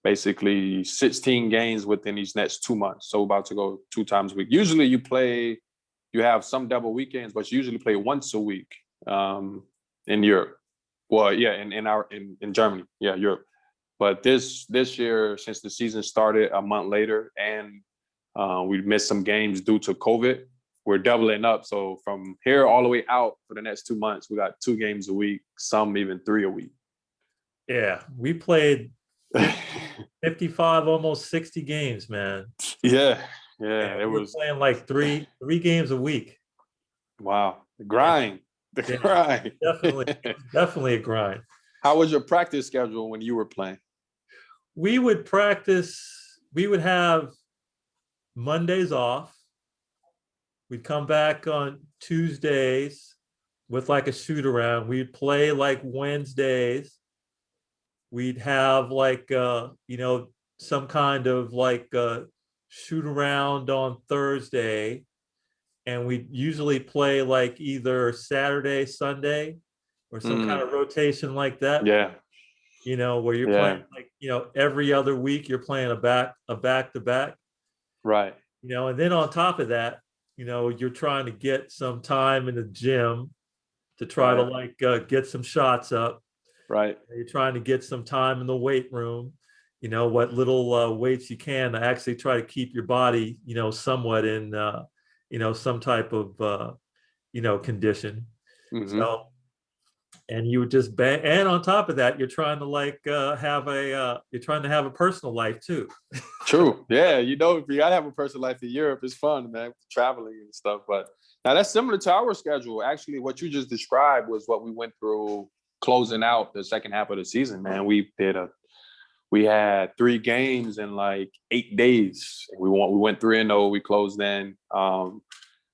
basically 16 games within these next 2 months. So we're about to go 2 times a week. Usually you have some double weekends, but you usually play once a week in Europe. Well, yeah, in Germany, yeah, Europe. But this year, since the season started a month later, and we missed some games due to COVID, we're doubling up. So from here all the way out for the next 2 months, we got 2 games a week, some even 3 a week. Yeah, we played 55, almost 60 games, man. Yeah, And it we were was playing like three games a week. wow. The grind, the Yeah, grind. definitely a grind. How was your practice schedule when you were playing? We would practice, we would have Mondays off. We'd come back on Tuesdays with like a shoot around. We'd play like Wednesdays. We'd have like some kind of like shoot around on Thursday. And we usually play like either Saturday, Sunday, or some kind of rotation like that. Yeah. Where you're playing like, every other week you're playing a back to back. Right. And then on top of that, you're trying to get some time in the gym to try to like get some shots up. Right. You're trying to get some time in the weight room, what little weights you can to actually try to keep your body, somewhat in, some type of, condition. Mm-hmm. So, and you would just bang, and on top of that, you're trying to like have a personal life too. True. Yeah. If you gotta have a personal life in Europe, it's fun, man, traveling and stuff. But now that's similar to our schedule. Actually, what you just described was what we went through closing out the second half of the season, man. We had 3 games in like 8 days. We went 3-0. We closed in.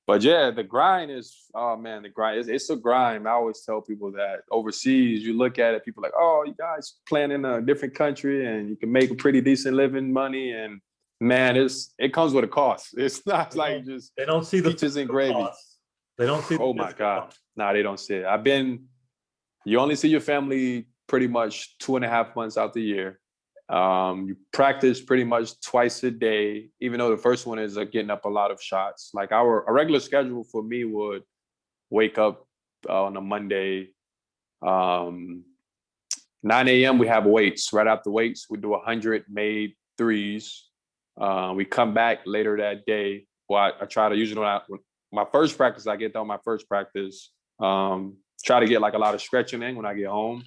But yeah, the grind is, oh man, the grind it's a grind. I always tell people that overseas, you look at it, people are like, oh, you guys playing in a different country and you can make a pretty decent living money. And man, it comes with a cost. It's not like just they don't see the peaches and gravy. costs. They don't see. Oh my God. No, they don't see it. You only see your family pretty much 2.5 months out the year. You practice pretty much twice a day, even though the first one is getting up a lot of shots. Like a regular schedule for me would wake up on a Monday, 9 a.m. we have weights. Right after weights, we do 100 made threes. We come back later that day. Well, I try to usually my first practice, I get done my first practice. Try to get like a lot of stretching in when I get home.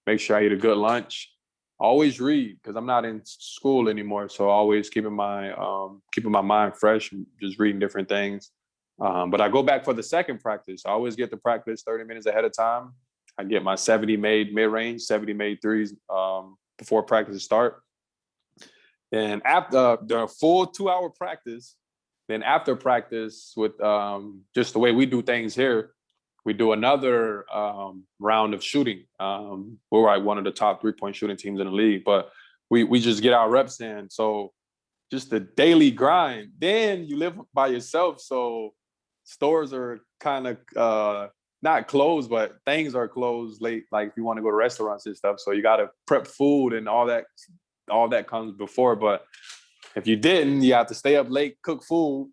Make sure I eat a good lunch. Always read because I'm not in school anymore, so always keeping my mind fresh and just reading different things. But I go back for the second practice. I always get to practice 30 minutes ahead of time. I get my 70 made mid-range, 70 made threes before practice start. Then after the full 2-hour practice, then after practice with just the way we do things here, we do another round of shooting. We're like one of the top 3-point shooting teams in the league, but we just get our reps in. So just the daily grind. Then you live by yourself, so stores are kind of not closed, but things are closed late. Like if you want to go to restaurants and stuff, so you got to prep food and all that. All that comes before. But if you didn't, you have to stay up late, cook food.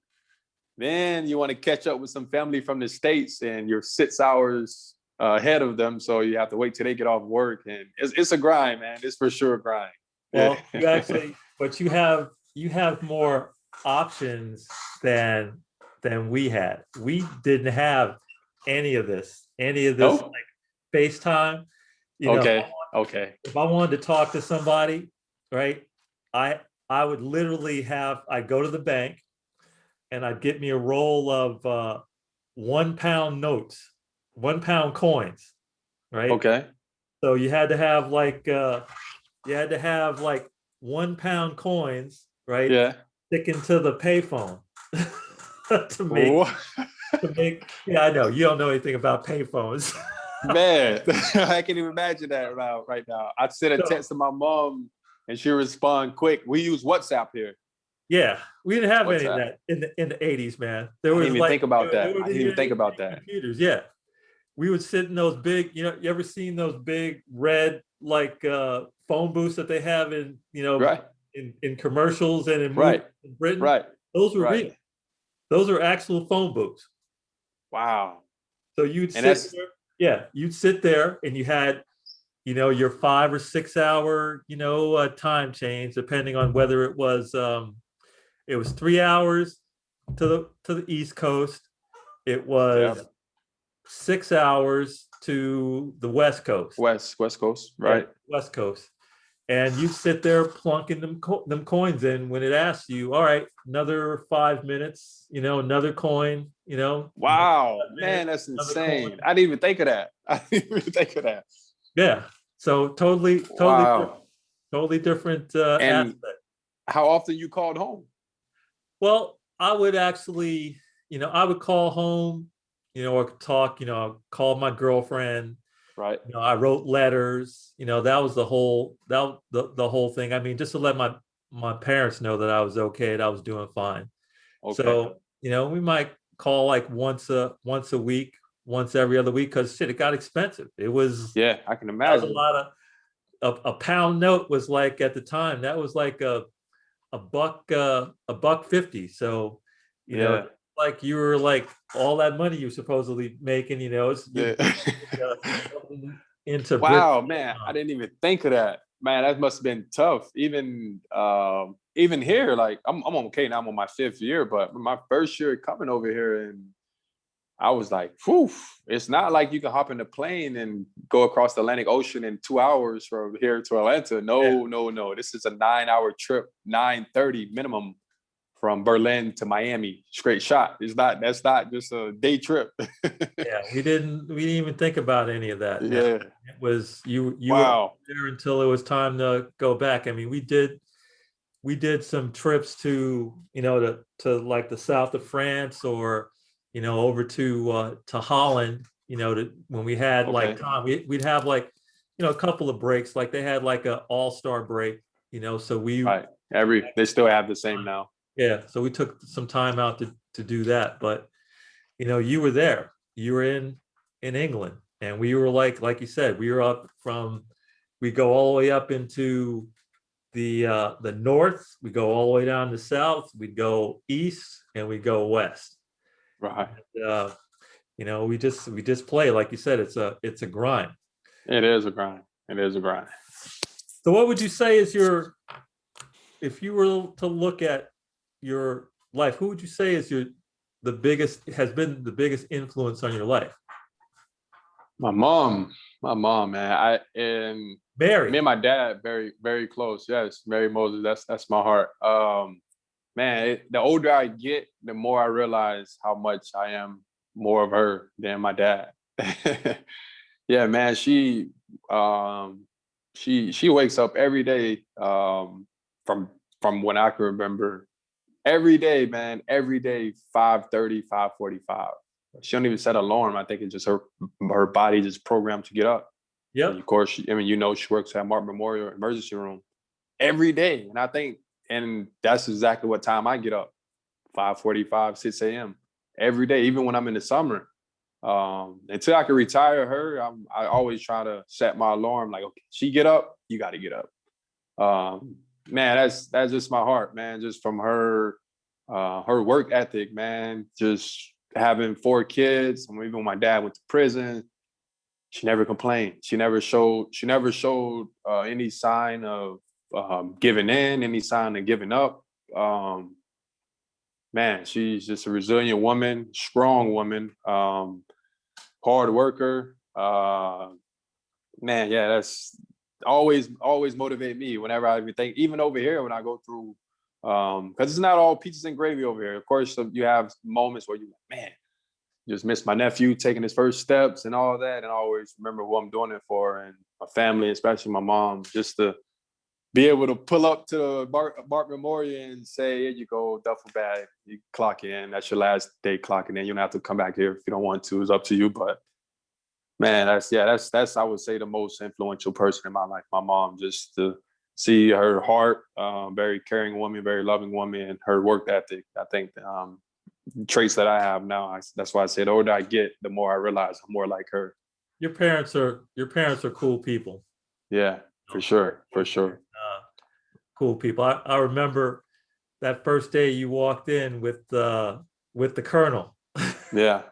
Then you want to catch up with some family from the States and you're 6 hours ahead of them. So you have to wait till they get off work. And it's a grind, man. It's for sure a grind. Well, you actually, but you have more options than we had. We didn't have any of this Nope. like FaceTime. Okay. If I wanted to talk to somebody, right, I would literally I'd go to the bank and I'd get me a roll of 1 pound notes, 1 pound coins, right? Okay. So you had to have like 1 pound coins, right? Yeah. Sticking to the payphone to make. Yeah, I know you don't know anything about payphones. Man, I can't even imagine that right now. I'd send a text to my mom and she'll respond quick. We use WhatsApp here. Yeah, we didn't have any of WhatsApp. that in the 80s, man. There I didn't was even like think about there that. were I didn't even think about any that. computers. Yeah, we would sit in those big, you ever seen those big red like phone booths that they have in, Right, in commercials and in movies right, in Britain? right, Those were right. real. Those are actual phone booths. Wow. So you'd And sit that's there, yeah, you'd sit there and you had, your 5 or 6 hour, time change, depending on whether it was 3 hours to the East Coast. It yeah, was 6 hours to the West Coast. West Coast, Yeah, right? West Coast. And you sit there plunking them coins in when it asks you, all right, another 5 minutes, another coin, another Wow, 5 minutes, man, that's another coin. insane. I didn't even think of that. I didn't even think of that. Yeah. So Wow. totally different And aspect. how often you called home? Well, I would actually, I would call home, or talk, call my girlfriend. Right. I wrote letters. That was the whole thing. I mean, just to let my parents know that I was okay, that I was doing fine. Okay. So, we might call like once a week, once every other week, because shit, it got expensive. Yeah, I can That was a imagine. lot a pound note was like at the time, that was like a buck 50. So, Yeah. like you were like all that money you supposedly making, Yeah. into Britain. Wow, man, I didn't even think of that. Man, that must have been tough. Even here, like I'm okay now. I'm on my 5th year, but my first year coming over here, and I was like, whew, it's not like you can hop in a plane and go across the Atlantic Ocean in 2 hours from here to Atlanta. Yeah. No, no, no. This is a 9 hour trip, 9:30 minimum from Berlin to Miami, straight shot. That's not just a day trip. Yeah, we didn't even think about any of that, man. Yeah. It was you were Wow. there until it was time to go back. I mean, we did some trips to, to like the south of France, or, over to Holland, when we had like Okay. time, we'd have like, a couple of breaks, like they had like a all-star break, so Right. They still have the same now. yeah, so we took some time out to do that. But you were there. You were in England, and we were like you said, we were up from. We go all the way up into the north. We go all the way down to south. We go east, and we go west. Right. Uh, we just play, like you said. It's a grind. It is a grind. It is a grind. So, what would you say is if you were to look at your life, who would you say is has been the biggest influence on your life? My mom, man. And Mary. me and my dad very, very close. Yes, Mary Moses. That's my heart. Man, the older I get, the more I realize how much I am more of her than my dad. Yeah, man. She wakes up every day, from when I can remember. Every day, man. Every day, 5:30, 5:45. She don't even set an alarm. I think it's just her body just programmed to get up. And Yep. of course, she works at Martin Memorial Emergency Room every day. And that's exactly what time I get up, 5:45, 6 a.m. every day, even when I'm in the summer. Until I can retire her, I always try to set my alarm like, okay, she get up, you got to get up. Man, that's just my heart, man. Just from her work ethic, man. Just having 4 kids. I mean, even when my dad went to prison, she never complained. She never showed any sign of giving in, any sign of giving up. Man, she's just a resilient woman, strong woman, hard worker. Man, yeah, that's always motivate me whenever I even think, even over here when I go through, because it's not all peaches and gravy over here. Of course, you have moments where you're like, man, just miss my nephew taking his first steps and all that, and I always remember who I'm doing it for, and my family, especially my mom, just to be able to pull up to the Bart Memorial and say, here you go, duffel bag, you clock in. That's your last day clocking in. You don't have to come back here if you don't want to. It's up to you. But man, that's I would say the most influential person in my life, my mom, just to see her heart, very caring woman, very loving woman, and her work ethic. I think traits that I have now. That's why I say the older I get, the more I realize I'm more like her. Your parents are cool people. Yeah, for sure, for sure. Cool people. I remember that first day you walked in with the colonel. Yeah.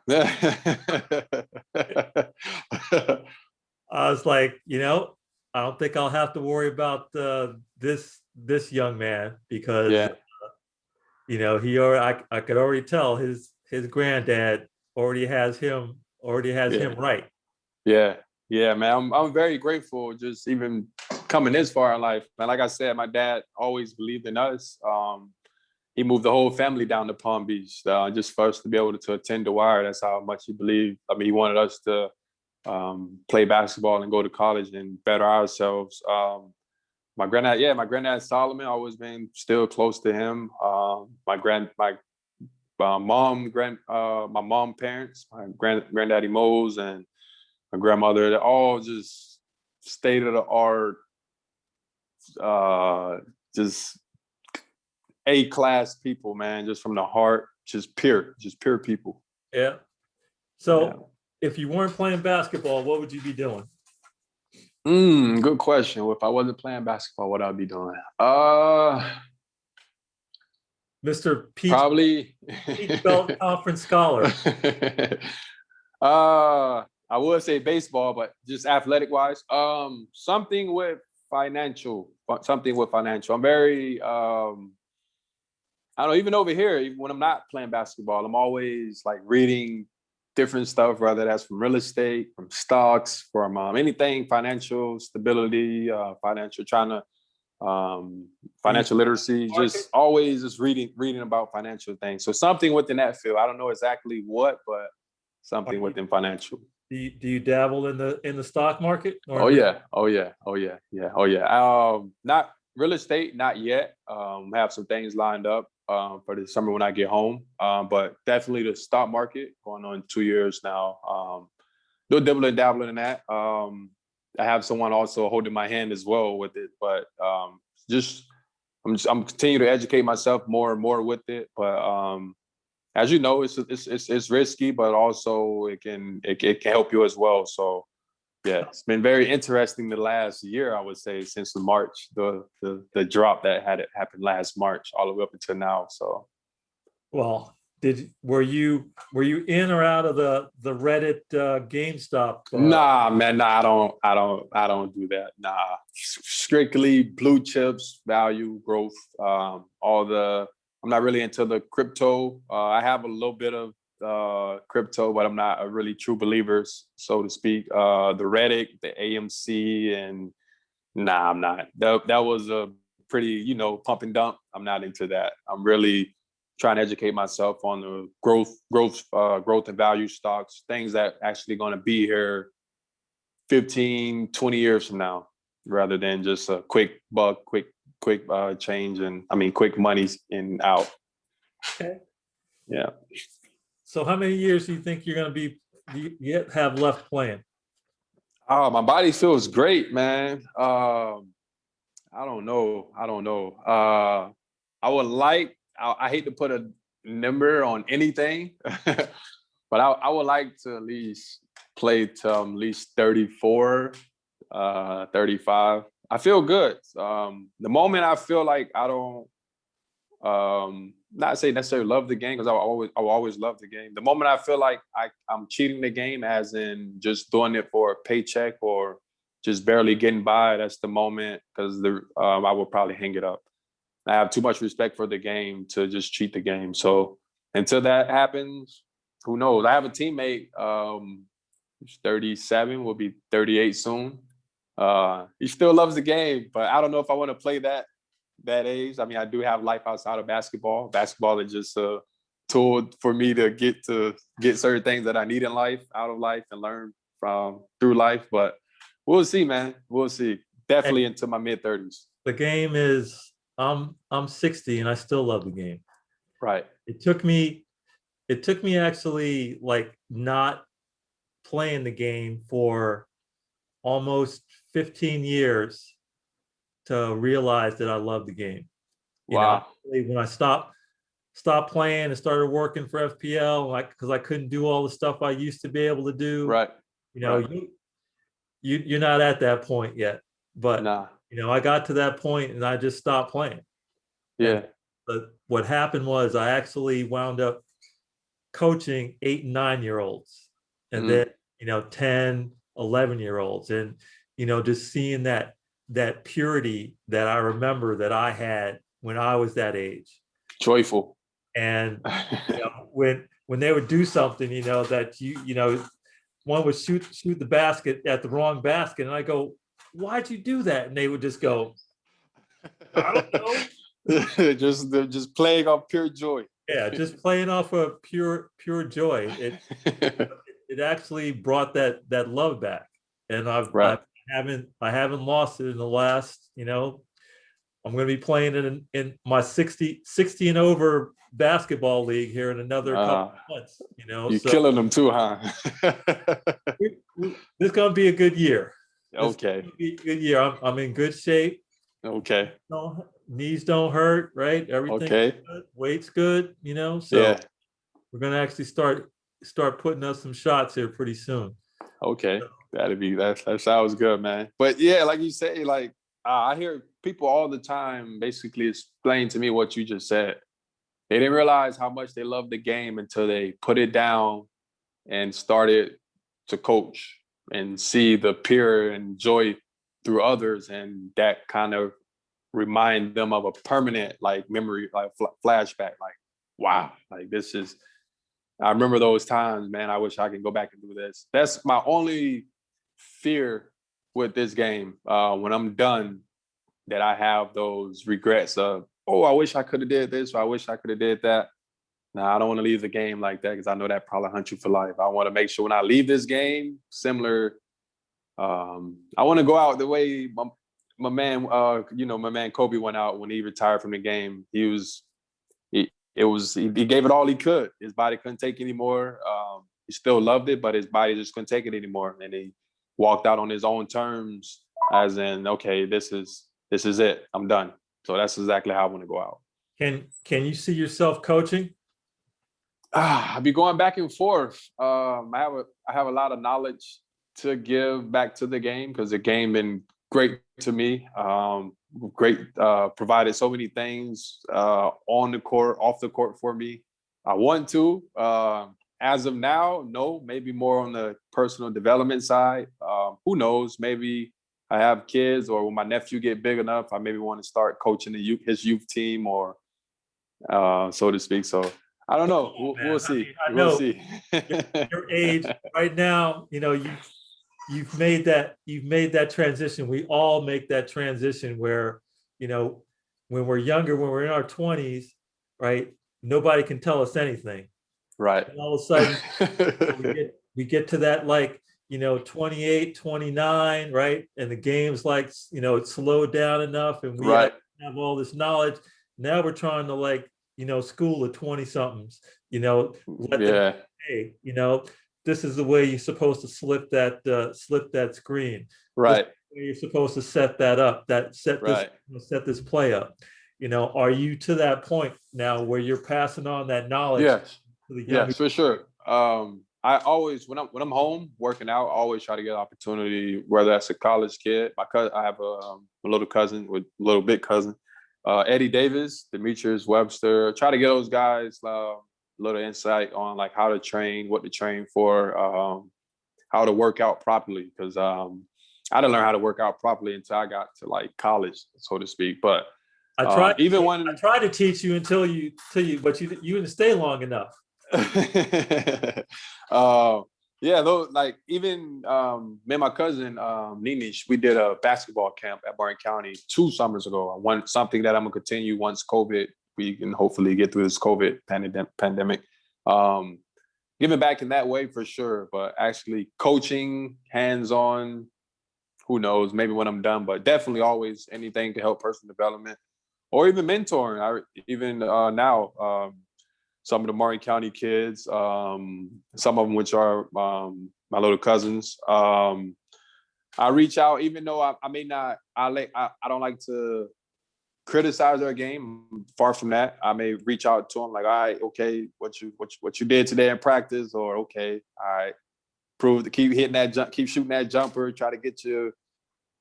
I was like, I don't think I'll have to worry about this young man because Yeah. he already I could already tell his granddad already has him Yeah. right. Yeah. Yeah, man. I'm very grateful just even coming this far in life. Man, like I said, my dad always believed in us. He moved the whole family down to Palm Beach just for us to be able to attend the Wire. That's how much he believed. I mean, he wanted us to play basketball and go to college and better ourselves. My granddad Solomon, always been still close to him. My mom parents, my granddaddy Mose and my grandmother, they're all just state of the art, just A-class people, man, just from the heart, just pure people. Yeah. So if you weren't playing basketball, what would you be doing? Good question. If I wasn't playing basketball, what I'd be doing? Mr. Probably Peach Belt Conference scholar. I would say baseball, but just athletic wise, something with financial. I'm very I don't know, even over here, even when I'm not playing basketball, I'm always like reading different stuff, whether that's from real estate, from stocks, from anything financial stability, financial literacy, just always just reading about financial things. So something within that field. I don't know exactly what, but something within financial. Do you dabble in the stock market? Oh yeah. Not real estate, not yet. Have some things lined up for the summer when I get home. But definitely the stock market, going on 2 years now. Do dabbling in that. I have someone also holding my hand as well with it, but I'm continuing to educate myself more and more with it. But as you know, it's risky, but also it can help you as well. So yeah, it's been very interesting the last year, I would say, since the March, the drop that had it happen last March, all the way up until now. So, well, were you in or out of the Reddit GameStop? nah, man, nah, I don't do that. Nah, strictly blue chips, value, growth. I'm not really into the crypto. I have a little bit of crypto, but I'm not a really true believer, so to speak. The Reddit, the AMC, and nah, I'm not. That was a pretty, pump and dump. I'm not into that. I'm really trying to educate myself on the growth and value stocks, things that actually going to be here 15, 20 years from now, rather than just a quick buck, quick change, and quick money in out. Okay. Yeah. So how many years do you think you're going to have left playing? Oh, my body feels great, man. I don't know. I hate to put a number on anything, but I would like to at least play to at least 34, 35. I feel good. The moment I feel like I don't, not say necessarily love the game, because I will always love the game. The moment I feel like I'm cheating the game, as in just doing it for a paycheck or just barely getting by, that's the moment, because I will probably hang it up. I have too much respect for the game to just cheat the game. So until that happens, who knows? I have a teammate, who's 37, will be 38 soon. He still loves the game, but I don't know if I want to play that age. I do have life outside of basketball. Basketball is just a tool for me to get certain things that I need in life, out of life, and learn from through life. But we'll see, man. We'll see. Definitely into my mid-30s. The game is I'm 60 and I still love the game. Right. It took me actually like not playing the game for almost 15 years to realize that I love the game. You know, Wow. when I stopped playing and started working for FPL, like because I couldn't do all the stuff I used to be able to do. Right. You know, Right. you're not at that point yet, but Nah. I got to that point and I just stopped playing. And Yeah. but what happened was I actually wound up coaching 8 and 9 year olds, and Mm. then 10, 11 year olds, and just seeing that purity that I remember that I had when I was that age. Joyful. And when they would do something, that one would shoot the basket at the wrong basket, and I go, "Why'd you do that?" And they would just go, "I don't know." just playing off pure joy. Yeah, just playing off of pure joy. It actually brought that love back, and Right. I haven't lost it in the last. I'm going to be playing in my 60 and over basketball league here in another couple of months. You're So killing them too, huh? this is going to be a good year. Okay. Be a good year. I'm in good shape. Okay. No, knees don't hurt, right? Everything Okay. good. Weight's good. So Yeah. we're going to actually start putting us some shots here pretty soon. Okay. That sounds good, man. But yeah, like you say, like I hear people all the time basically explain to me what you just said. They didn't realize how much they love the game until they put it down and started to coach and see the peer and joy through others, and that kind of remind them of a permanent like memory, like flashback. Like, wow, like this is. I remember those times, man. I wish I could go back and do this. That's my only fear with this game. When I'm done, that I have those regrets of, oh, I wish I could have did this, or I wish I could have did that. Now, I don't want to leave the game like that because I know that probably hunts you for life. I want to make sure when I leave this game, similar. I want to go out the way my man, my man Kobe went out when he retired from the game. He gave it all he could. His body couldn't take anymore. He still loved it, but his body just couldn't take it anymore. And he walked out on his own terms, as in, okay, this is it. I'm done. So that's exactly how I want to go out. Can you see yourself coaching? I'll be going back and forth. I have a lot of knowledge to give back to the game because the game been great to me. Great, provided so many things on the court, off the court for me. I want to. As of now, no. Maybe more on the personal development side. Who knows? Maybe I have kids, or when my nephew get big enough, I maybe want to start coaching his youth team, or so to speak. So I don't know. We'll see. I We'll know see. your age right now. You've made that transition. We all make that transition where when we're younger, when we're in our 20s, right? Nobody can tell us anything. Right. And all of a sudden, we get to that 28, 29, right? And the game's it's slowed down enough, and we right. have all this knowledge. Now we're trying to school the 20 somethings, let them, hey, this is the way you're supposed to slip that screen. Right. You're supposed to set that up, set this play up. Are you to that point now where you're passing on that knowledge? Yes. To the yes, for sure. I always, when I'm home working out, I always try to get an opportunity, whether that's a college kid. I have a little big cousin, Eddie Davis, Demetrius Webster. Try to get those guys a little insight on like how to train, what to train for, how to work out properly. Because I didn't learn how to work out properly until I got to like college, so to speak. But I tried to teach you until you, but you didn't stay long enough. Yeah, though, like even me and my cousin Ninish, we did a basketball camp at Barton County 2 summers ago. I want something that I'm gonna continue once we can hopefully get through this COVID pandemic. Giving back in that way for sure, but actually coaching hands-on, who knows, maybe when I'm done, but definitely always anything to help personal development or even mentoring. Now some of the Murray County kids, some of them which are my little cousins. I reach out, even though I may not. I don't like to criticize their game. Far from that. I may reach out to them like, all right, okay, what you did today in practice, or okay, all right, prove to keep hitting that jump, keep shooting that jumper, try to get you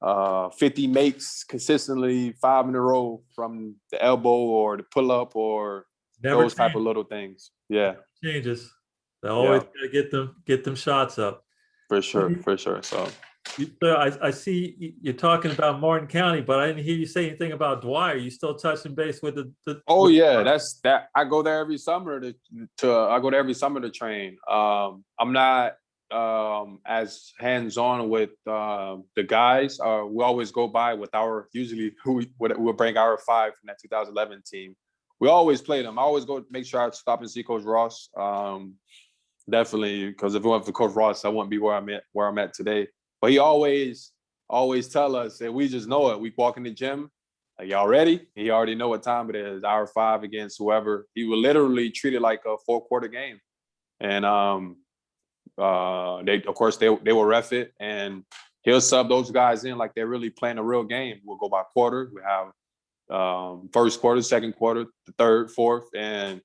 50 makes consistently, 5 in a row from the elbow or the pull up or Never those type of little things. Yeah, changes. They always gotta get them shots up. for sure, for sure. So. So I see you're talking about Martin County, but I didn't hear you say anything about Dwyer. You still touching base with the Oh yeah, that's that. I go there every summer to I go there every summer to train. I'm not as hands on with the guys. We always go by with our usually who we'll bring our 5 from that 2011 team. We always play them. I always go make sure I stop and see Coach Ross. Definitely, because if it wasn't for Coach Ross, I wouldn't be where I'm at today. But he always tell us that we just know it. We walk in the gym, like, y'all ready? He already know what time it is. Hour 5 against whoever. He would literally treat it like a 4-quarter game, and they will ref it, and he'll sub those guys in like they're really playing a real game. We'll go by quarter. We have first quarter, second quarter, the third, fourth, and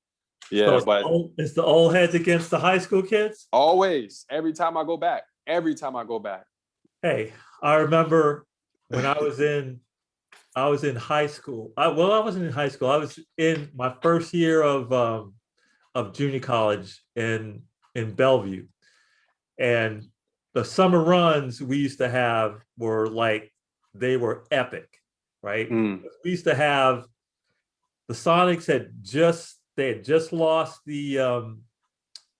yeah. So it's the old heads against the high school kids. Always, every time I go back. Hey, I remember when I was in high school. I wasn't in high school. I was in my first year of junior college in Bellevue, and the summer runs we used to have were like they were epic, right? We used to have the Sonics had just lost the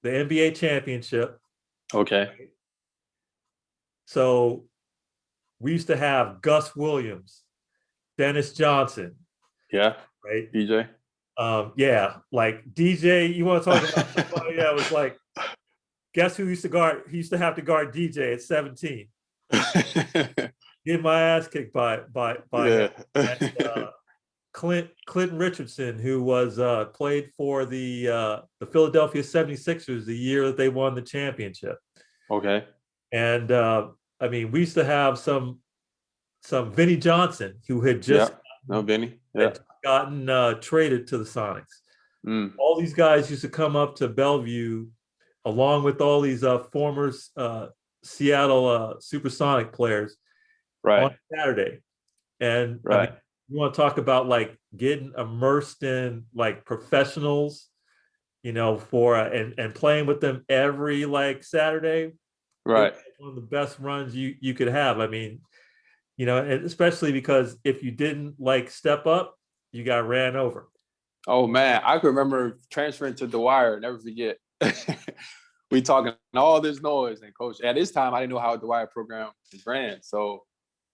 NBA championship. Okay. So we used to have Gus Williams, Dennis Johnson. Yeah. Right. DJ. Yeah, like DJ. You want to talk about somebody that was like, guess who used to guard? He used to have to guard DJ at 17. Get my ass kicked by him. And, Clinton Richardson, who was played for the Philadelphia 76ers the year that they won the championship. Okay. And I mean, we used to have some Vinnie Johnson, who had just gotten traded to the Sonics. All these guys used to come up to Bellevue along with all these former Seattle Supersonic players on Saturday. And I mean, you want to talk about like getting immersed in like professionals, for and playing with them every like Saturday. Right. One of the best runs you could have. I mean, and especially because if you didn't like step up, you got ran over. Oh man, I can remember transferring to Dwyer. Never forget. We talking all this noise, and coach. At this time, I didn't know how the Dwyer program is ran. So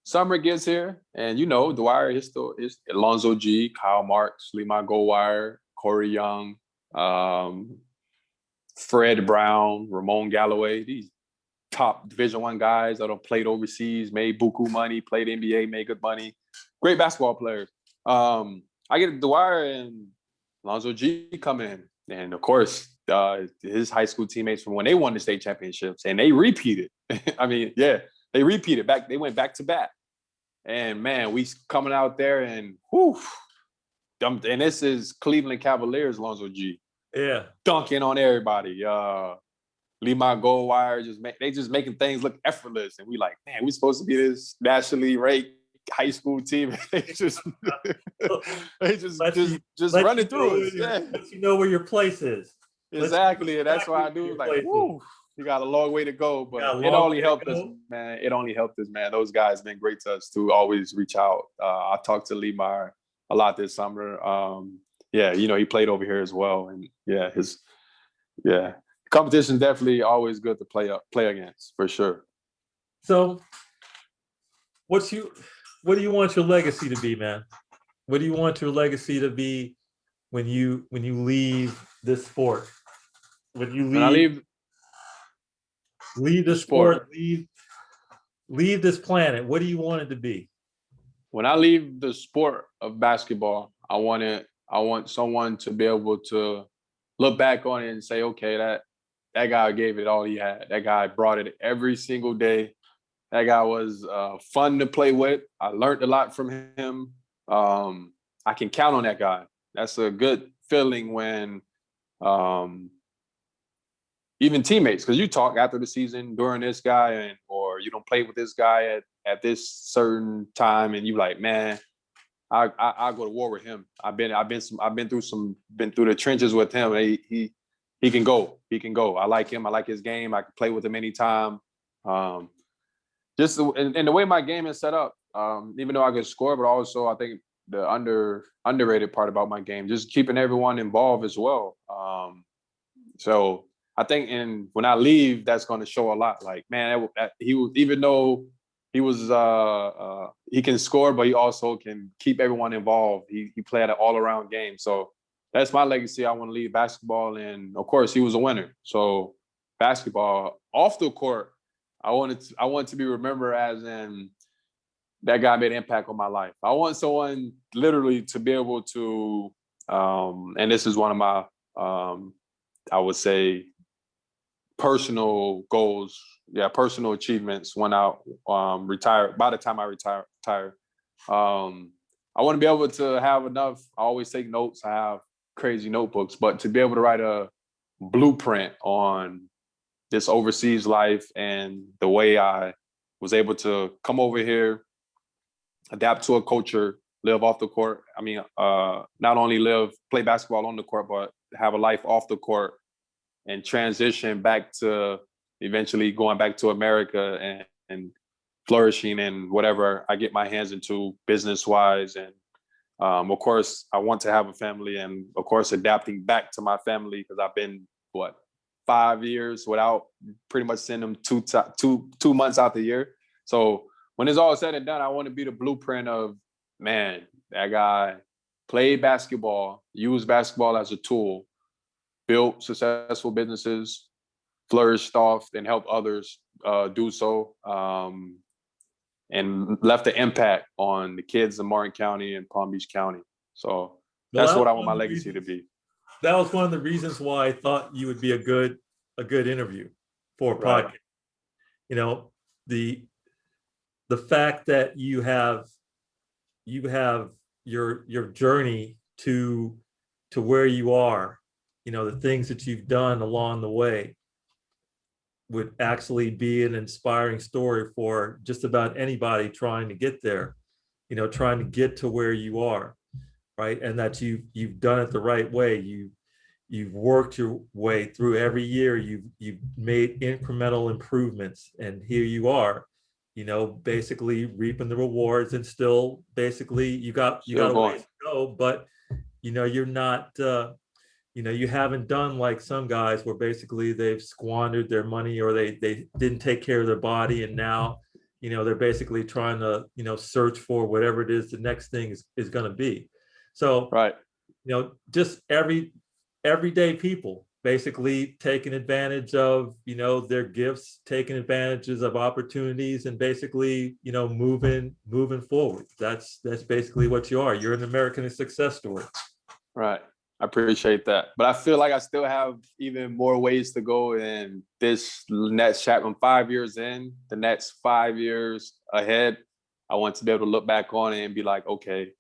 summer gets here, and Dwyer is Alonzo G, Kyle Marks, Lima Goldwire, Corey Young, Fred Brown, Ramon Galloway. These top Division I guys that have played overseas, made buku money, played NBA, made good money. Great basketball players. I get Dwyer and Alonzo G come in, and of course, his high school teammates from when they won the state championships, and they repeated. I mean, yeah, they repeated back. They went back to back, and man, we coming out there and whoo, and this is Cleveland Cavaliers, Alonzo G. Yeah, dunking on everybody. Lima Goldwire just making things look effortless, and we like, man, we supposed to be this nationally ranked high school team. they just running through us. Yeah, you know where your place is. Exactly, and that's why I do like, whoo, you got a long way to go, but it only helped us, man. It only helped us, man. Those guys been great to us to always reach out. I talked to Lima a lot this summer. He played over here as well, and competition definitely always good to play against, for sure. So what do you want your legacy to be, man? What do you want your legacy to be when you leave this sport? When you leave the sport, leave this planet, what do you want it to be? When I leave the sport of basketball, I want someone to be able to look back on it and say, okay, that guy gave it all he had. That guy brought it every single day. That guy was fun to play with. I learned a lot from him. I can count on that guy. That's a good feeling when even teammates, because you talk after the season during this guy, or you don't play with this guy at this certain time, and you like, man, I go to war with him. I've been through the trenches with him. He can go. He can go. I like him. I like his game. I can play with him anytime. And the way my game is set up, even though I could score, but also I think the underrated part about my game, just keeping everyone involved as well. So I think when I leave, that's going to show a lot. Like, man, he was, even though he was he can score, but he also can keep everyone involved. He played an all-around game. So that's my legacy. I want to leave basketball, and of course, he was a winner. So basketball off the court, I want to be remembered as in that guy made an impact on my life. I want someone literally to be able to, and this is one of my, I would say, personal goals, personal achievements when I retire. By the time I retire, I want to be able to have enough. I always take notes. I have crazy notebooks, but to be able to write a blueprint on this overseas life and the way I was able to come over here, adapt to a culture, live off the court. I mean, not only play basketball on the court, but have a life off the court, and transition back to eventually going back to America and flourishing in whatever I get my hands into business-wise. And of course, I want to have a family, and of course, adapting back to my family, because I've been, 5 years without pretty much seeing them 2 months out the year. So when it's all said and done, I want to be the blueprint of, man, that guy played basketball, used basketball as a tool, built successful businesses, flourished off and helped others do so, and left an impact on the kids in Martin County and Palm Beach County. So that's what I want my legacy to be. That was one of the reasons why I thought you would be a good interview for a podcast. You know, the fact that you have your journey to where you are, you know, the things that you've done along the way would actually be an inspiring story for just about anybody trying to get there, you know, trying to get to where you are, right? And that you've done it the right way. You've worked your way through every year. You've made incremental improvements, and here you are, you know, basically reaping the rewards, and still basically you got a ways to go, but you know, you're not, you know, you haven't done like some guys where basically they've squandered their money, or they didn't take care of their body, and now, you know, they're basically trying to, you know, search for whatever it is the next thing is going to be. So, you know, just everyday people basically taking advantage of, you know, their gifts, taking advantages of opportunities, and basically, you know, moving forward. That's basically what you are. You're an American success story. Right. I appreciate that. But I feel like I still have even more ways to go in this next chapter. I'm 5 years in, the next 5 years ahead. I want to be able to look back on it and be like, okay,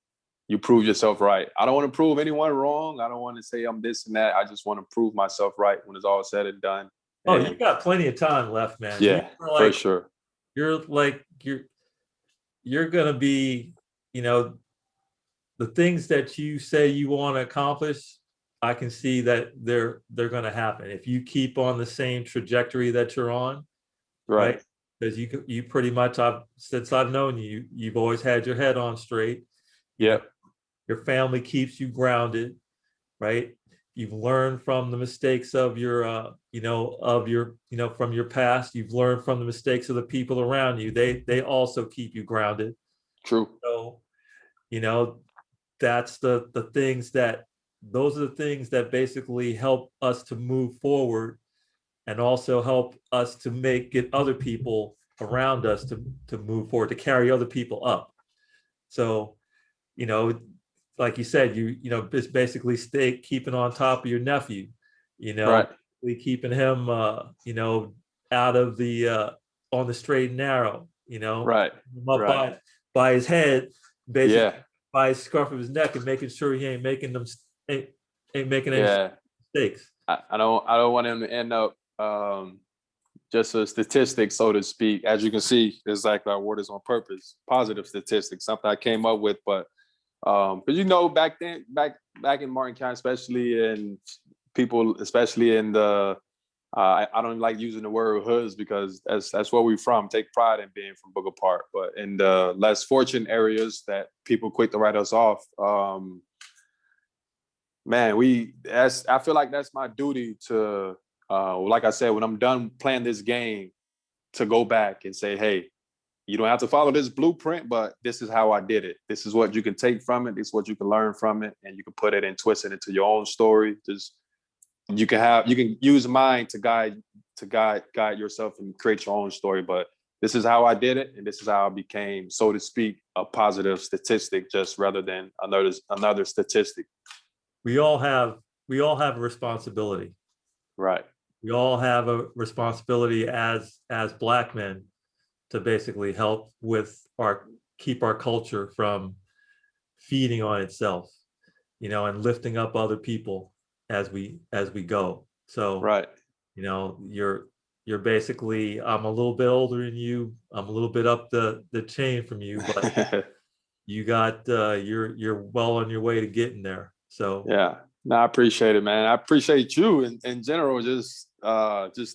you proved yourself right. I don't want to prove anyone wrong. I don't want to say I'm this and that. I just want to prove myself right when it's all said and done. Oh, you got plenty of time left, man. Yeah, for sure. You're going to be, you know, the things that you say you want to accomplish, I can see that they're going to happen if you keep on the same trajectory that you're on, right? Because you pretty much, since I've known you, you've always had your head on straight. Yeah. Your family keeps you grounded, right? You've learned from the mistakes of your, from your past. You've learned from the mistakes of the people around you. They also keep you grounded. True. So, you know, those are the things that basically help us to move forward, and also help us to get other people around us to move forward, to carry other people up. So, you know, like you said, you know, just basically keeping on top of your nephew, you know, keeping him, you know, out of the, on the straight and narrow, you know, Right. him up Right. by his head, basically Yeah. by his scruff of his neck, and making sure he ain't making any Yeah. mistakes. I don't want him to end up just a statistic, so to speak. As you can see, exactly our word is on purpose. Positive statistics, something I came up with, but because back then, back in Martin County, especially in people, especially in the I don't like using the word hoods because that's where we're from. Take pride in being from Booker Park, but in the less fortunate areas that people quick to write us off, man, I feel like that's my duty to, like I said, when I'm done playing this game, to go back and say, hey, you don't have to follow this blueprint, but this is how I did it. This is what you can take from it. This is what you can learn from it, and you can put it and twist it into your own story. Just you can use mine to guide yourself and create your own story. But this is how I did it, and this is how I became, so to speak, a positive statistic, just rather than another statistic. We all have a responsibility. Right. We all have a responsibility as Black men to basically help with keep our culture from feeding on itself, and lifting up other people as we go. So, right. You're basically, I'm a little bit older than you. I'm a little bit up the chain from you, but you're well on your way to getting there. So yeah, no, I appreciate it, man. I appreciate you in general, just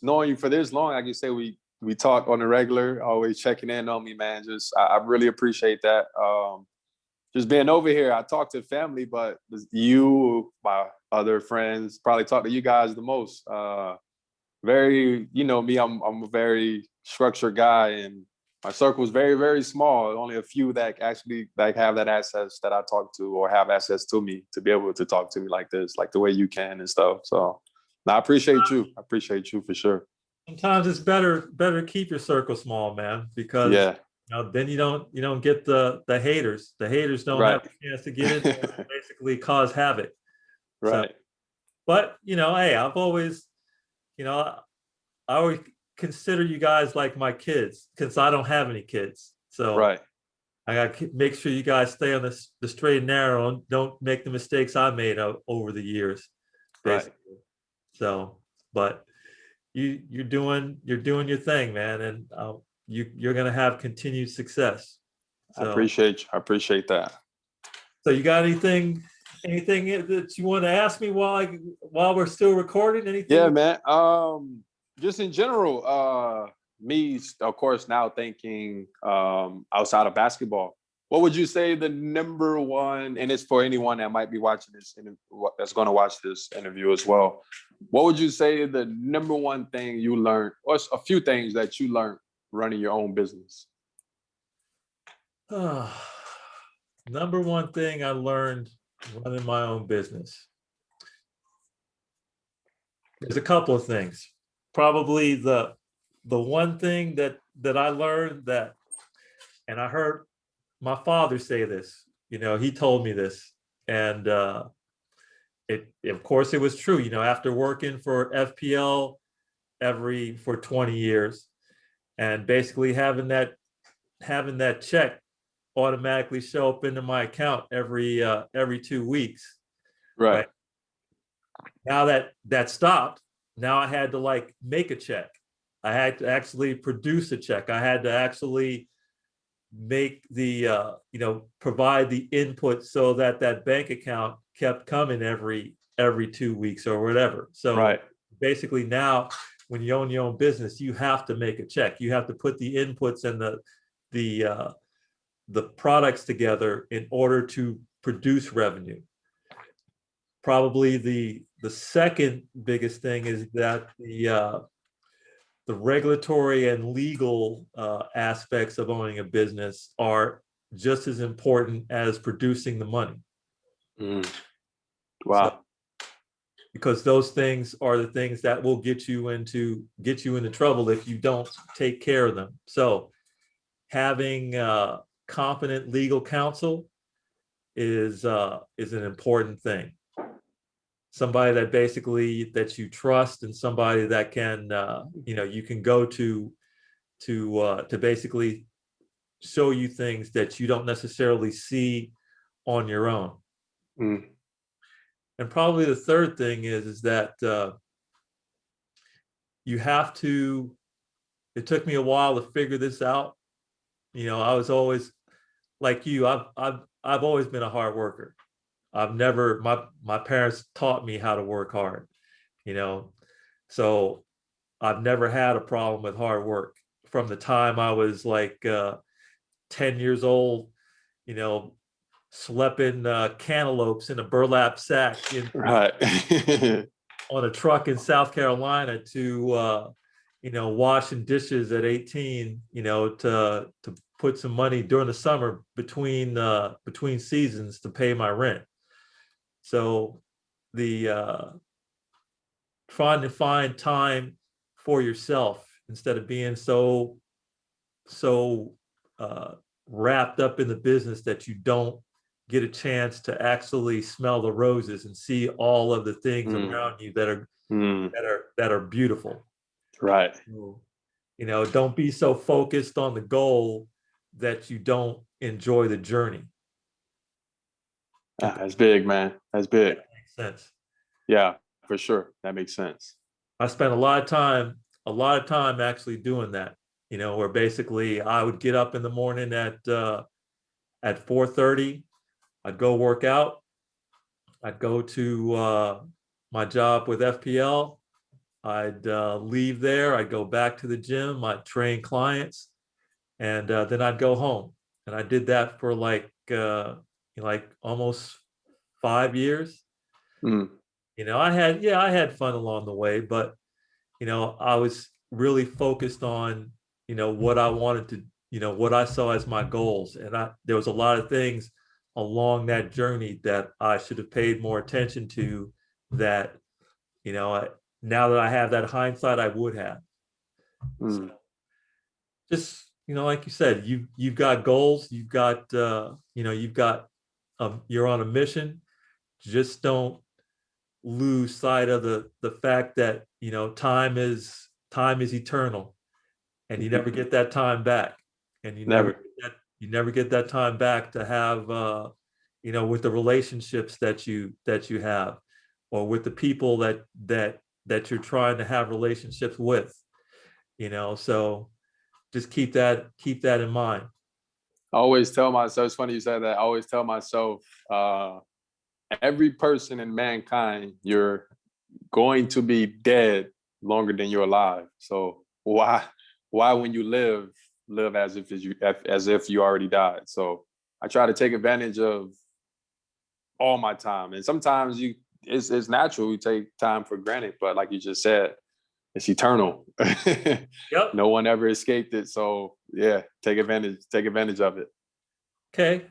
knowing you for this long. Like you say, we talk on the regular, always checking in on me, man. I really appreciate that. Just being over here, I talk to family, but you, my other friends, probably talk to you guys the most. Very, me, I'm a very structured guy, and my circle is very, very small. Only a few that actually have that access that I talk to, or have access to me to be able to talk to me like this, like the way you can and stuff. So, I appreciate you. I appreciate you for sure. Sometimes it's better to keep your circle small, man, because Yeah. then you don't get the haters. The haters don't Right. have a chance to get in there and basically cause havoc. So, Right. but hey, I've always, I always consider you guys like my kids, since I don't have any kids. So Right. I got to make sure you guys stay on the straight and narrow and don't make the mistakes I made over the years, basically. Right. So, but you're doing your thing, man, and you're gonna have continued success. I So, appreciate you. I appreciate that. so you got anything that you want to ask me while we're still recording? Anything? Yeah, man. Just in general, me, of course, now thinking outside of basketball. What would you say the number one, and it's for anyone that might be watching this, that's going to watch this interview as well. What would you say the number one thing you learned, or a few things that you learned running your own business? Number one thing I learned running my own business. There's a couple of things. Probably the one thing that I learned and I heard my father say this, he told me this, and of course it was true. After working for FPL for 20 years, and basically having that check automatically show up into my account every 2 weeks. Right. Now that stopped, now I had to make a check. I had to actually produce a check. I had to actually make provide the input so that bank account kept coming every 2 weeks or whatever. So right. Basically now, when you own your own business, you have to make a check. You have to put the inputs and the products together in order to produce revenue. Probably the second biggest thing is that the regulatory and legal aspects of owning a business are just as important as producing the money. Wow. So, because those things are the things that will get you into trouble if you don't take care of them. So having competent legal counsel is an important thing. Somebody that you trust, and somebody that can you can go to basically show you things that you don't necessarily see on your own. Mm. And probably the third thing is that you have to, it took me a while to figure this out. You know, I was always like you, I've always been a hard worker. I've never, my parents taught me how to work hard, you know. So I've never had a problem with hard work from the time I was like 10 years old, you know, schlepping cantaloupes in a burlap sack Right. on a truck in South Carolina to, you know, washing dishes at 18, you know, to put some money during the summer between seasons to pay my rent. So the trying to find time for yourself instead of being so wrapped up in the business that you don't get a chance to actually smell the roses and see all of the things Mm. around you that are Mm. that are beautiful. Right. You know, don't be so focused on the goal that you don't enjoy the journey. That's big, man. That's big. That makes sense. Yeah, for sure. That makes sense. I spent a lot of time actually doing that. You know, where basically I would get up in the morning at 4:30. I'd go work out. I'd go to my job with FPL. I'd leave there. I'd go back to the gym. I'd train clients, and then I'd go home. And I did that for like almost 5 years. Mm. You know, I had fun along the way, but you know, I was really focused on, you know, what I wanted to, you know, what I saw as my goals. And there was a lot of things along that journey that I should have paid more attention to that, you know, now that I have that hindsight, I would have. So Mm. just, you know, like you said, you've got goals, you've got, you know, you're on a mission. Just don't lose sight of the fact that, you know, time is eternal, and you never get that time back, and Never. you never get that time back to have you know, with the relationships that you have, or with the people that you're trying to have relationships with, you know. So just keep that in mind. I always tell myself, it's funny you said that. I always tell myself, every person in mankind, you're going to be dead longer than you're alive. So why when you live as if you already died. So I try to take advantage of all my time. And sometimes it's natural, you take time for granted, but like you just said, it's eternal. Yep. No one ever escaped it. So yeah, take advantage of it. Okay.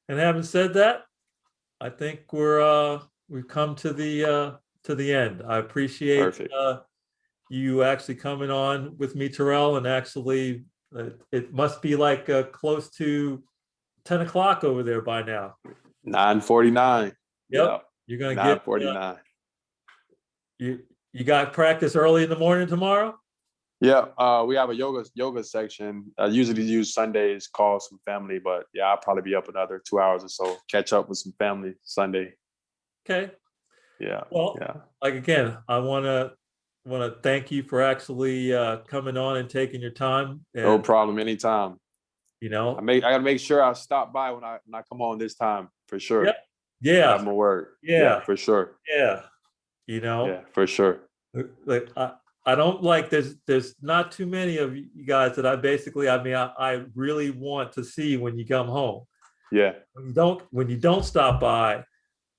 And having said that, I think we've come to the end. I appreciate Perfect. you actually coming on with me, Terrell, and actually it must be like close to 10 o'clock over there by now. 9:49. Yeah. Yep. You're gonna get 9:49. you you got practice early in the morning tomorrow? Yeah, we have a yoga section. I usually use Sundays, call some family, but yeah, I'll probably be up another 2 hours or so. Catch up with some family Sunday. Okay. Yeah, Well, yeah. like again, I wanna thank you for actually coming on and taking your time. No And problem. Anytime. you know, I gotta make sure I stop by when I come on this time for sure. yep. You have Yeah. my word. Yeah, Yeah. for sure. Yeah. You know, Yeah, for sure. like I don't like there's not too many of you guys that I mean I really want to see when you come home. Yeah, When you don't stop by,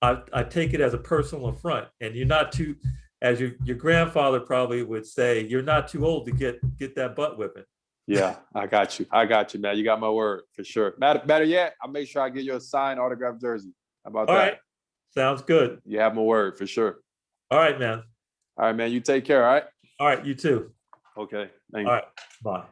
I take it as a personal affront, and you're not too, as your grandfather probably would say, you're not too old to get that butt whipping. yeah. I got you. I got you, man. You got my word for sure. Better yet, I'll make sure I get you a signed autographed jersey. How about All that? right, sounds good. You have my word for sure. All right, man. All right, man. You take care. All right. All right, you too. Okay. Thank All you. right, bye.